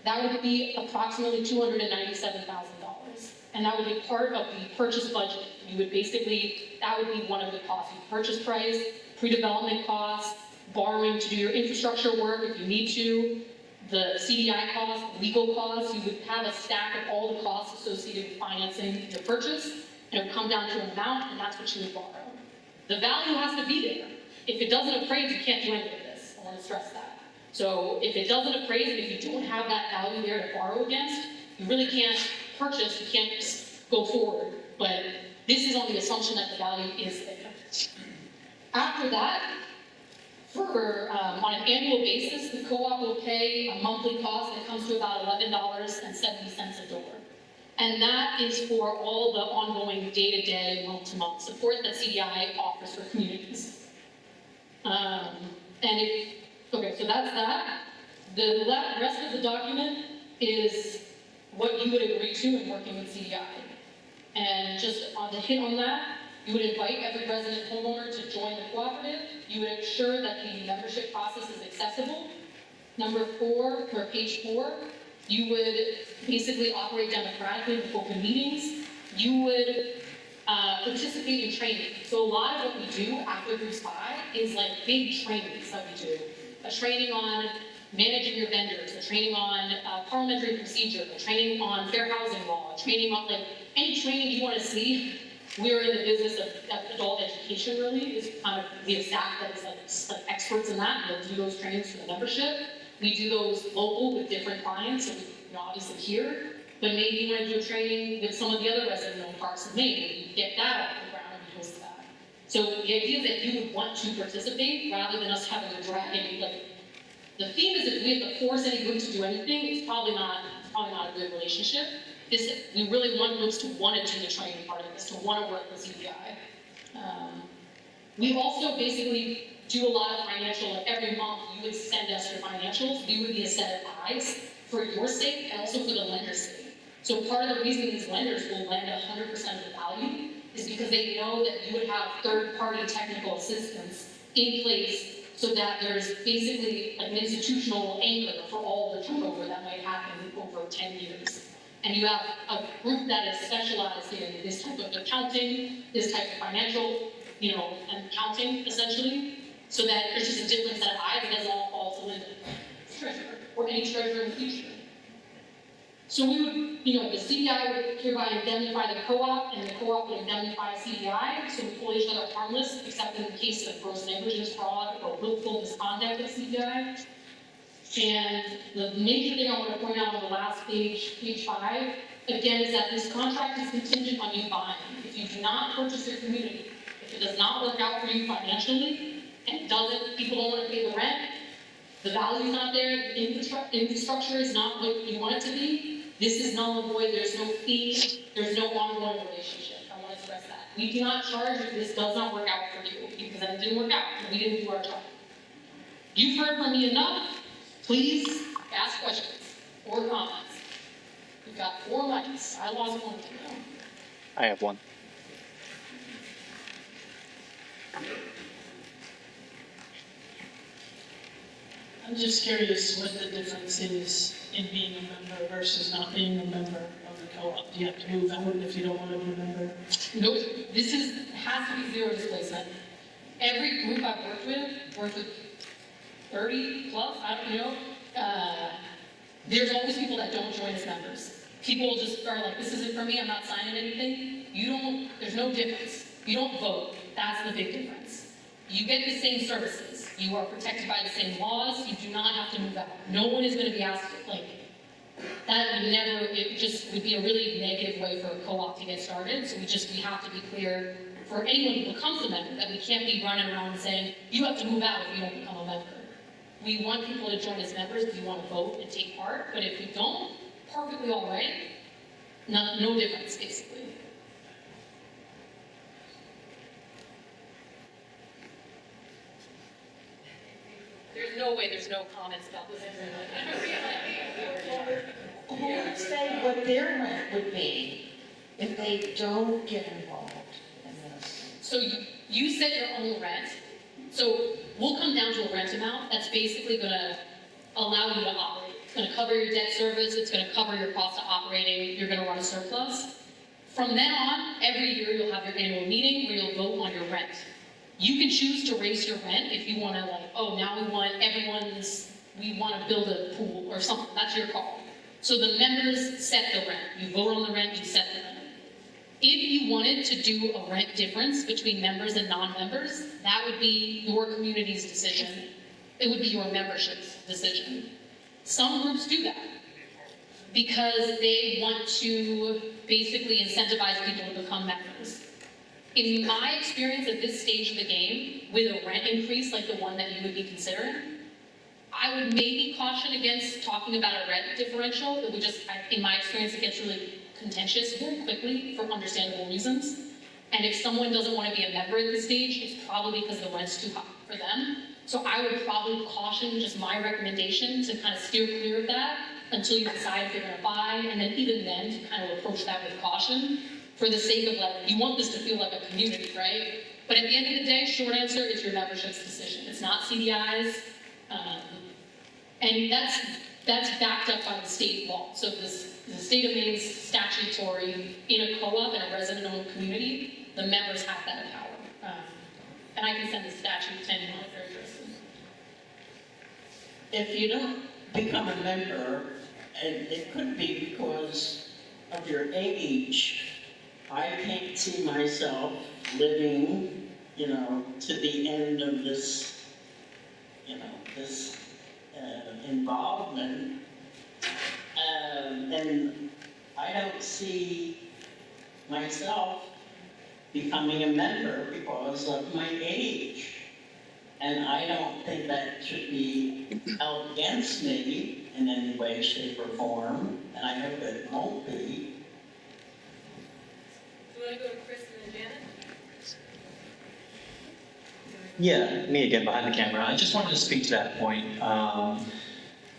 That would be approximately $297,000. And that would be part of the purchase budget. That would be one of the costs. Purchase price, pre-development costs, borrowing to do your infrastructure work if you need to, the CDI costs, legal costs. You would have a stack of all the costs associated with financing your purchase, and it would come down to an amount, and that's what you would borrow. The value has to be there. If it doesn't appraise, you can't do any of this. I want to stress that. So if it doesn't appraise, and if you don't have that value there to borrow against, you really can't purchase, you can't just go forward. But this is on the assumption that the value is there. After that, on an annual basis, the co-op will pay a monthly cost that comes to about $11.70 a door. And that is for all the ongoing day-to-day, month-to-month support that CEI offers for communities. So that's that. The rest of the document is what you would agree to in working with CEI. And just to hit on that, you would invite every resident homeowner to join the cooperative. You would ensure that the membership process is accessible. Number 4, or page 4, you would basically operate democratically with open meetings. You would participate in training. So a lot of what we do after groups buy is like big trainings that we do. A training on managing your vendors, a training on parliamentary procedure, a training on fair housing law, a training on any training you want to see. We're in the business of adult education, really. We have staff that is like experts in that, and they'll do those trainings for the membership. We do those local with different clients, so obviously here, but maybe you want to do a training with some of the other resident-owned parks in Maine, and you get that off the ground and you host that. So the idea is that you would want to participate rather than us having to drag in. The theme is if we have to force any group to do anything, it's probably not a good relationship. we really want groups to want to do the training part of this, to want to work with CEI. We also basically do a lot of financial, like every month you would send us your financials, we would be a set of eyes for your sake and also for the lender's sake. So part of the reason these lenders will lend 100% of the value is because they know that you would have third-party technical assistance in place so that there's basically an institutional anchor for all the turnover that might happen over 10 years. And you have a group that is specialized in this type of accounting, this type of financial, and accounting, essentially, so that there's just a different set of eyes and doesn't all fall to Linda, treasurer, or any treasurer in the future. So we would, the CEI would hereby indemnify the co-op, and the co-op would indemnify CEI, so we hold each other harmless, except in the case of gross negligence, fraud, or willful misconduct of CEI. And the major thing I want to point out on the last page, page 5, again, is that this contract is contingent on you buying. If you do not purchase your community, if it does not work out for you financially, and people don't want to pay the rent, the value's not there, the infrastructure is not what you want it to be, this is null and void, there's no fee, there's no ongoing relationship. I want to stress that. We do not charge if this does not work out for you, because it didn't work out, and we didn't do our job. You've heard from me enough. Please ask questions or comments. We've got 4 mics. I lost one too. I have one. I'm just curious what the difference is in being a member versus not being a member of the co-op. Do you have to move out if you don't want to be a member? Nope. This has to be zero displacement. Every group I've worked with 30 plus, I don't know. There's always people that don't join as members. People just are like, this isn't for me, I'm not signing anything. There's no difference. You don't vote. That's the big difference. You get the same services. You are protected by the same laws. You do not have to move out. No one is going to be asked, it just would be a really negative way for a co-op to get started. So we have to be clear for anyone who becomes a member that we can't be running around saying, you have to move out if you don't become a member. We want people to join as members if you want to vote and take part, but if you don't, perfectly all right. No difference, basically. There's no way there's no comments about this. Who would say what their rent would be if they don't get involved in this? So you set your own rent. So we'll come down to a rent amount that's basically going to allow you to operate. It's going to cover your debt service. It's going to cover your cost of operating. You're going to run a surplus. From then on, every year you'll have your annual meeting where you'll vote on your rent. You can choose to raise your rent if you want to now we want to build a pool or something. That's your call. So the members set the rent. You vote on the rent, you set the rent. If you wanted to do a rent difference between members and non-members, that would be your community's decision. It would be your membership's decision. Some groups do that because they want to basically incentivize people to become members. In my experience at this stage of the game, with a rent increase like the one that you would be considering, I would maybe caution against talking about a rent differential. It would in my experience, it gets really contentious very quickly for understandable reasons. And if someone doesn't want to be a member at this stage, it's probably because the rent's too high for them. So I would probably caution, just my recommendation, to kind of steer clear of that until you decide if you're going to buy, and then even then to kind of approach that with caution for the sake of you want this to feel like a community, right? But at the end of the day, short answer, it's your membership's decision. It's not CDI's. And that's backed up by the state law. So the state of Maine's statutory, in a co-op, in a resident-owned community, the members have that power. And I can send the statute to anyone if they're interested. If you don't become a member, and it could be because of your age, I can't see myself living, to the end of this, this involvement. And I don't see myself becoming a member because of my age. And I don't think that should be held against me in any way, shape, or form, and I hope it won't be. want to go to Kristen and Janet? Yeah, me again behind the camera. I just wanted to speak to that point.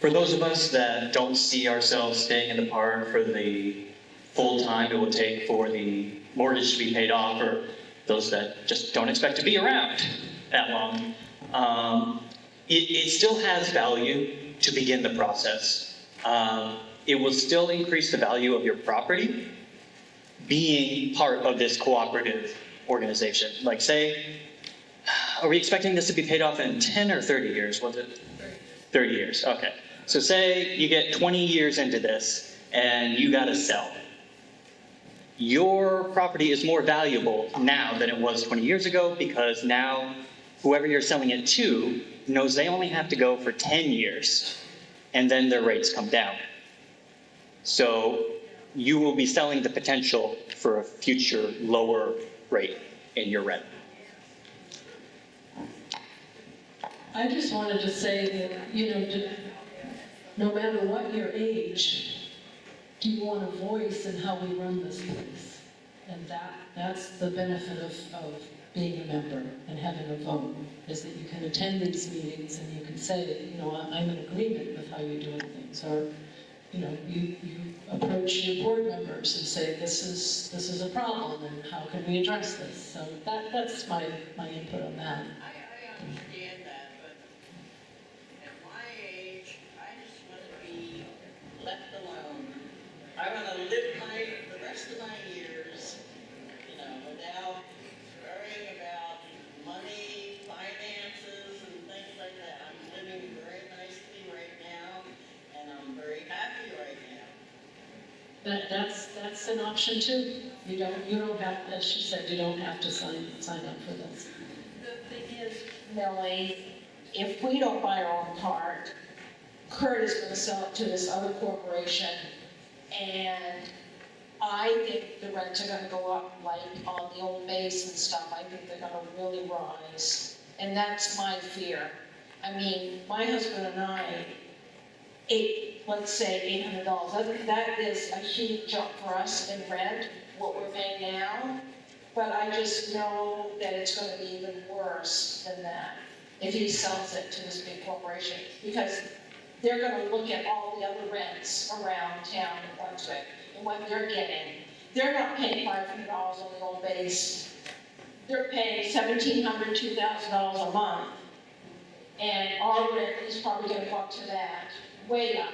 For those of us that don't see ourselves staying in the park for the full time it will take for the mortgage to be paid off, or those that just don't expect to be around that long, it still has value to begin the process. It will still increase the value of your property being part of this cooperative organization. Like say, are we expecting this to be paid off in 10 or 30 years, was it? 30 years, okay. So say you get 20 years into this and you gotta sell. Your property is more valuable now than it was 20 years ago because now whoever you're selling it to knows they only have to go for 10 years and then their rates come down. So you will be selling the potential for a future lower rate in your rent. I just wanted to say that, no matter what your age, do you want a voice in how we run this place? And that's the benefit of being a member and having a vote, is that you can attend these meetings and you can say, I'm in agreement with how you're doing things. Or, you approach your board members and say, this is a problem and how can we address this? So that's my input on that. I understand that, but at my age, I just want to be left alone. I want to live the rest of my years, without worrying about money, finances, and things like that. I'm living very nicely right now, and I'm very happy right now. That's an option too. You don't have, as she said, you don't have to sign up for this. The thing is, Melanie, if we don't buy our own park, Kurt is going to sell it to this other corporation, and I think the rents are going to go up, like on the old base and stuff. I think they're going to really rise, and that's my fear. I mean, my husband and I, let's say $800. That is a huge jump for us in rent, what we're paying now. But I just know that it's going to be even worse than that if he sells it to this big corporation, because they're going to look at all the other rents around town in Brunswick and what they're getting. They're not paying $500 on the old base. They're paying $1,700, $2,000 a month. And our rent is probably going to go up to that, way up.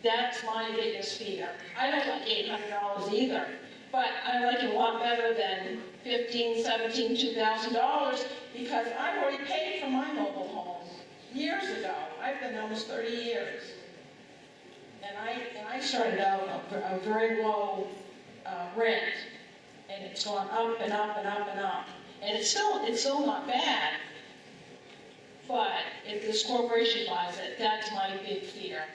That's my biggest fear. I don't like $800 either. But I like it a lot better than $1,500, $1,700, $2,000 because I already paid for my mobile home years ago. I've been almost 30 years. And I started out a very low rent, and it's gone up and up and up and up. And it's still not bad. But if this corporation buys it, that's my big fear.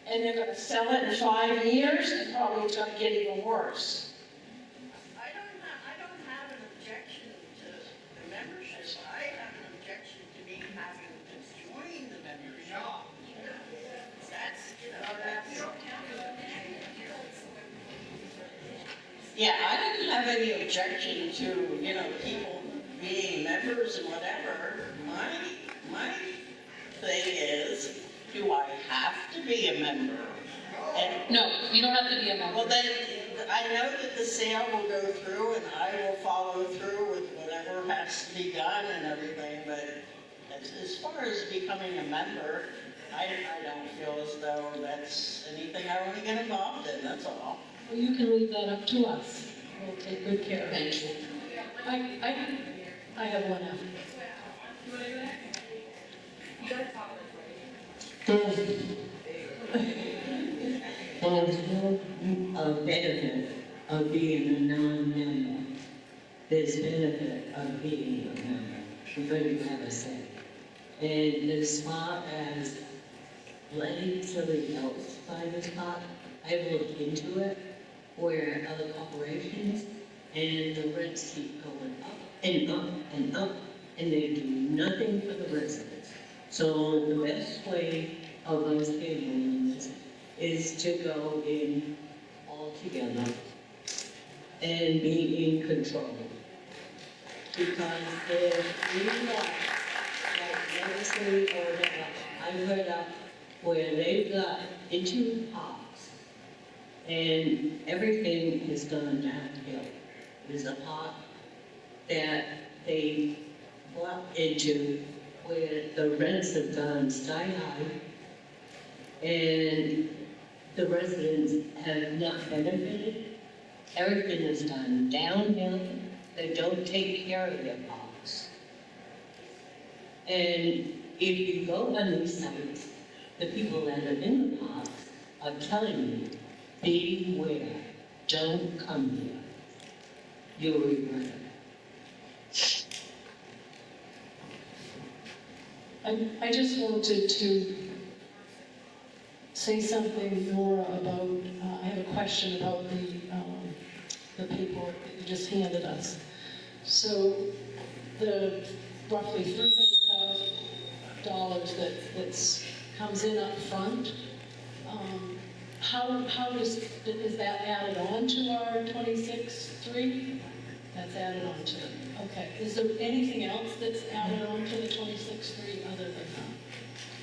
And they're going to sell it in 5 years, and probably it's going to get even worse. I don't have an objection to the membership. I have an objection to me having to join the membership. Yeah, I didn't have any objection to, people being members and whatever. My thing is, do I have to be a member? And No, you don't have to be a member. well, then, I know that the sale will go through and I will follow through with whatever has to be done and everything, but as far as becoming a member, I don't feel as though that's anything I want to get involved in, that's all. Well, you can leave that up to us. We'll take good care of it. Thank you. I have one after. There's no benefit of being a non-member. There's benefit of being a member, because you have a say. And as far as letting somebody else buy this park, I've looked into it, where other corporations, and the rents keep going up and up and up, and they do nothing for the residents. So the best way of us handling this is to go in all together and be in control. Because if we want, like Madison or I've heard of where they've got into parks and everything has gone downhill. There's a park that they bought into where the rents have gone sky high and the residents have not benefited. Everything has gone downhill. They don't take care of their parks. And if you go on these sites, the people that are in the parks are telling you, beware, don't come here. You'll regret it. I just wanted to say something, Nora, about, I have a question about the paperwork that you just handed us. So the roughly $300,000 that comes in up front, how is that added on to our 26.3? That's added on to it. Okay. Is there anything else that's added on to the 26.3 other than that?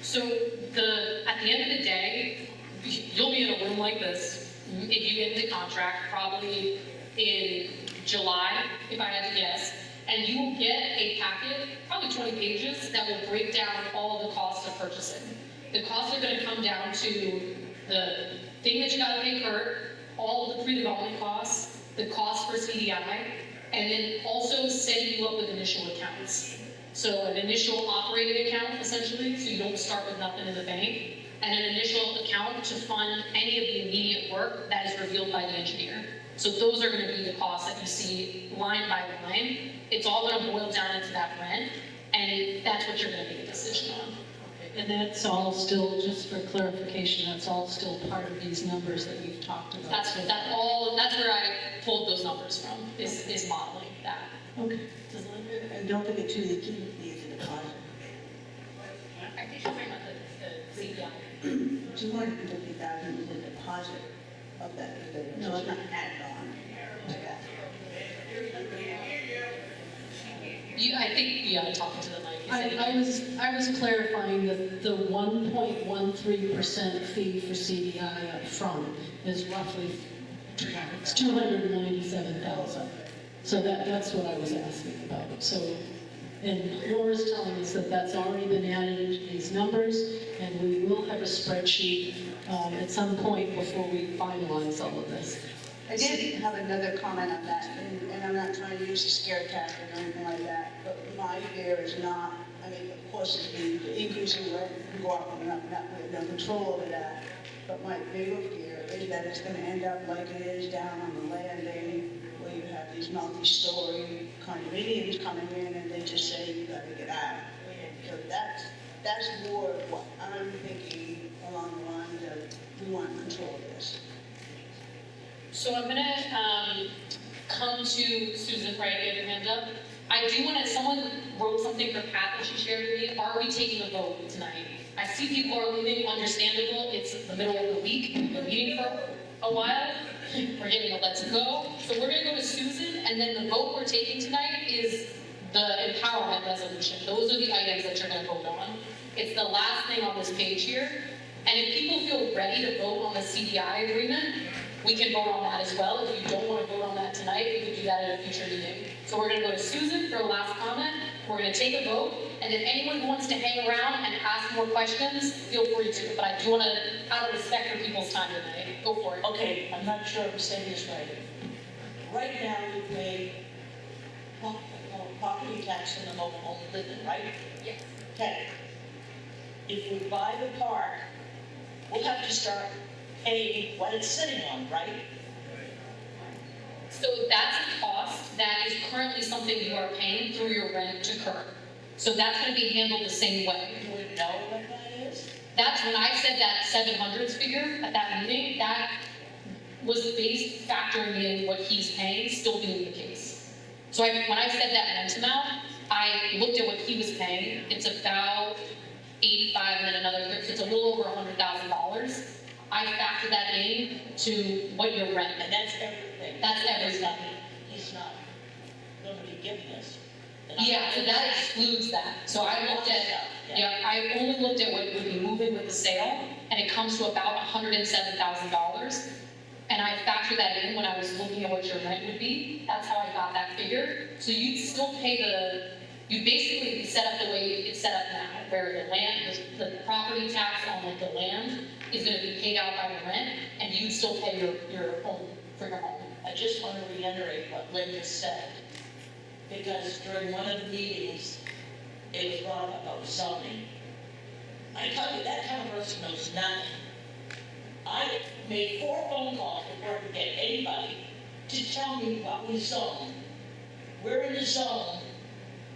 So at the end of the day, you'll be in a room like this if you get the contract, probably in July, if I had to guess, and you will get a packet, probably 20 pages, that will break down all the costs of purchasing. The costs are going to come down to the thing that you got to pay Kurt, all of the pre-development costs, the cost for CDI, and then also setting you up with initial accounts. So an initial operating account, essentially, so you don't start with nothing in the bank, and an initial account to fund any of the immediate work that is revealed by the engineer. So those are going to be the costs that you see line by line. It's all going to boil down into that rent, and that's what you're going to make a decision on. And that's all still, just for clarification, that's all still part of these numbers that you've talked about. That's where I pulled those numbers from, is modeling that. Okay. And don't forget too, the key is a deposit. I think you're talking about the CPI. 250,000 is a deposit of that, so it's not added on. I think you gotta talk into the mic. I was clarifying that the 1.13% fee for CDI up front is roughly, it's 297,000. So that's what I was asking about. So, and Laura's telling us that that's already been added into these numbers, and we will have a spreadsheet at some point before we finalize all of this. I did have another comment on that, and I'm not trying to use a scare tactic or anything like that, but my fear is not, I mean, of course, the increasing rent can go up and up, we have no control over that, but my bigger fear is that it's gonna end up like it is down on the landing, where you have these multi-story condominiums coming in, and they just say, you gotta get out. So that's more what I'm thinking along the lines of, we want control of this. So I'm gonna come to Susan, right, get your hand up. I do wanna, someone wrote something for Pat that she shared with me. Are we taking a vote tonight? I see people are leaving, understandable. It's the middle of the week. We've been meeting for a while. We're getting a let's go. So we're gonna go to Susan, and then the vote we're taking tonight is the empowerment resolution. Those are the items that you're gonna vote on. It's the last thing on this page here. And if people feel ready to vote on the CDI agreement, we can vote on that as well. If you don't want to vote on that tonight, we can do that at a future meeting. So we're going to go to Susan for a last comment. We're going to take a vote, and then anyone who wants to hang around and ask more questions, feel free to. But I do want to, out of respect for people's time tonight, go for it. Okay, I'm not sure if I'm saying this right. Right now, we pay property tax in the mobile home living, right? Yes. Okay. If we buy the park, we'll have to start paying what it's sitting on, right? So that's a cost that is currently something you are paying through your rent to Kurt. So that's going to be handled the same way. Do we know what that is? That's when I said that 700s figure at that meeting, that was based factoring in what he's paying still being the case. So when I said that rent amount, I looked at what he was paying. It's about 85 and then another, it's a little over $100,000. I factor that in to what your rent. And that's everything. That's everything. He's not gonna be giving us. Yeah, so that excludes that. So I looked at, yeah, I only looked at what would be moving with the sale, and it comes to about $107,000. And I factored that in when I was looking at what your rent would be. That's how I got that figure. So you'd still pay you basically be set up the way it's set up now, where the land, the property tax on like the land is gonna be paid out by the rent, and you'd still pay your home, for your home. I just want to reiterate what Linda said, because during one of the meetings, it was brought up about zoning. I tell you, that town person knows nothing. I made 4 phone calls before I could get anybody to tell me what we zone. We're in a zone,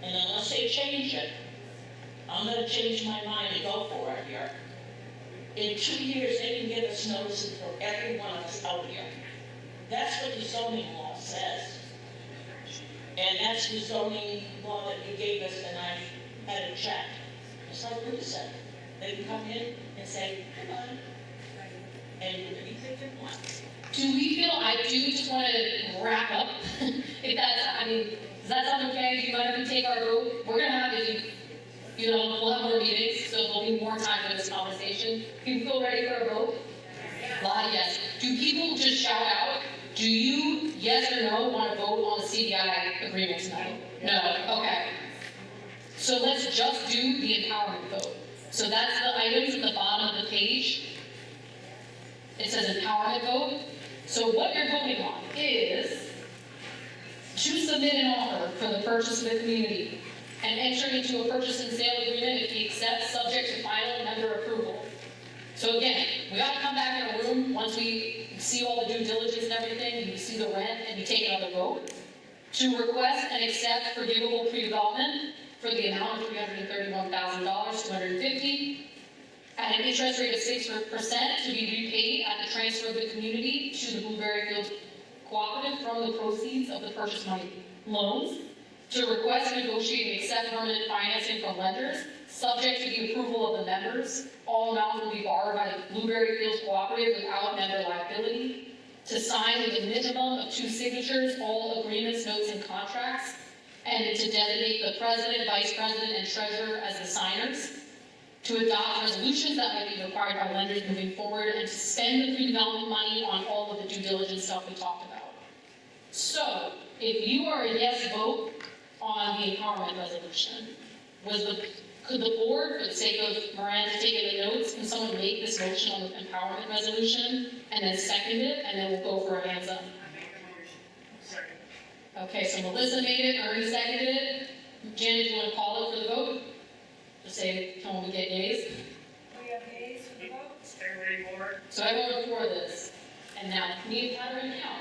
and unless they change it, I'm gonna change my mind and go for it here. In 2 years, they can give us notices for every one of us out here. That's what the zoning law says. And that's the zoning law that you gave us, and I had it checked. It's like Linda said, they can come in and say, come on, and do anything they want. Do we feel, I do just want to wrap up, if that's, I mean, does that sound okay? Do you mind if we take our vote? We're gonna have, we'll have more meetings, so there'll be more time for this conversation. People feel ready for a vote? A lot of yes. Do people just shout out, do you, yes or no, want to vote on the CEI agreement tonight? No, okay. So let's just do the empowerment vote. So that's the items at the bottom of the page. It says empowerment vote. So what you're voting on is to submit an offer for the purchase of the community and enter into a purchase and sale agreement if he accepts, subject to final member approval. So again, we got to come back in a room once we see all the due diligence and everything, you see the rent, and you take another vote. To request and accept forgivable pre-development for the amount of $331,000, $250, at an interest rate of 6% to be repaid at the transfer of the community to the Blueberry Fields Cooperative from the proceeds of the purchase money loans. To request, negotiate, and accept permanent financing from lenders, subject to the approval of the members. All amounts will be borrowed by the Blueberry Fields Cooperative without member liability. To sign with a minimum of 2 signatures, all agreements, notes, and contracts. And to designate the president, vice president, and treasurer as the signers. To adopt resolutions that might be required by lenders moving forward, and to spend the pre-development money on all of the due diligence stuff we talked about. So, if you are a yes vote on the empowerment resolution, could the board, for the sake of Miranda taking the notes, can someone make this motion on the empowerment resolution and then second it, and then we'll go for a hands up? Okay, so Melissa made it, Ernie seconded it. Janet, do you want to call it for the vote? Just say, tell them we get yeas. We have yeas for the vote? Everybody for it? So I voted for this. And now, need a pattern count.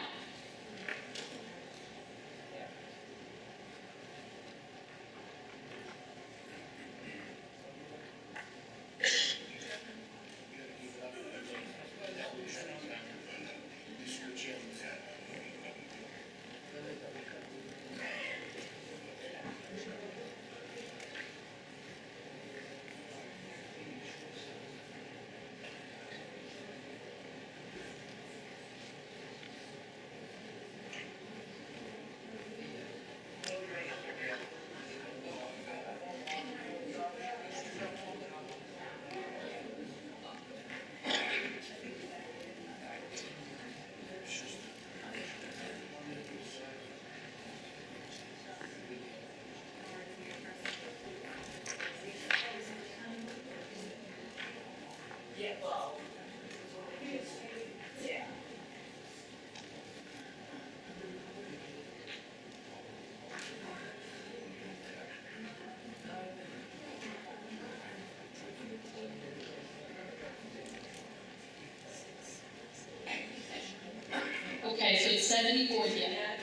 Okay, so it's 74 yes.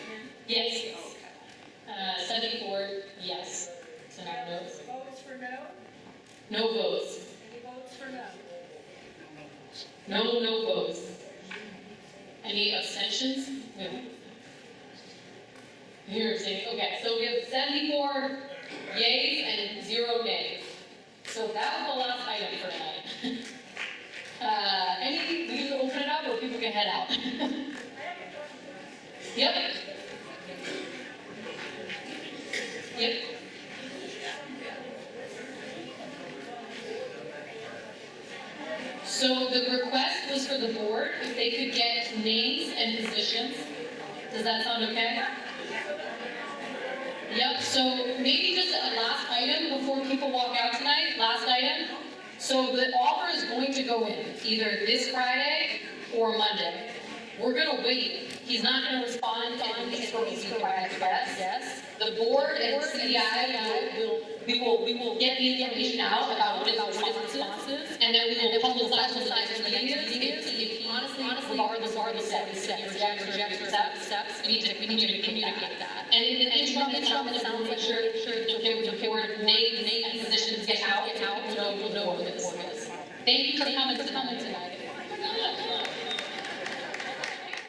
Yes. 74 yes. So now notes. Votes for no? No votes. Any votes for no? No votes. Any abstentions? No. You're abstaining. Okay, so we have 74 yays and 0 nays. So that was the last item for tonight. Any So the request was for the board, if they could get names and positions. Does that sound okay? Yep, so maybe just a last item before people walk out tonight, last item. So the offer is going to go in either this Friday or Monday. We're gonna wait. He's not gonna respond on these for a week, I guess. The board and CEI we will get the information out about what his responses, and then we will publicize the meetings. If honestly, regardless of the steps, we need to communicate that. And in the interim, it sounds like sure, the name and positions get out, we'll know what this is. Thank you for coming tonight.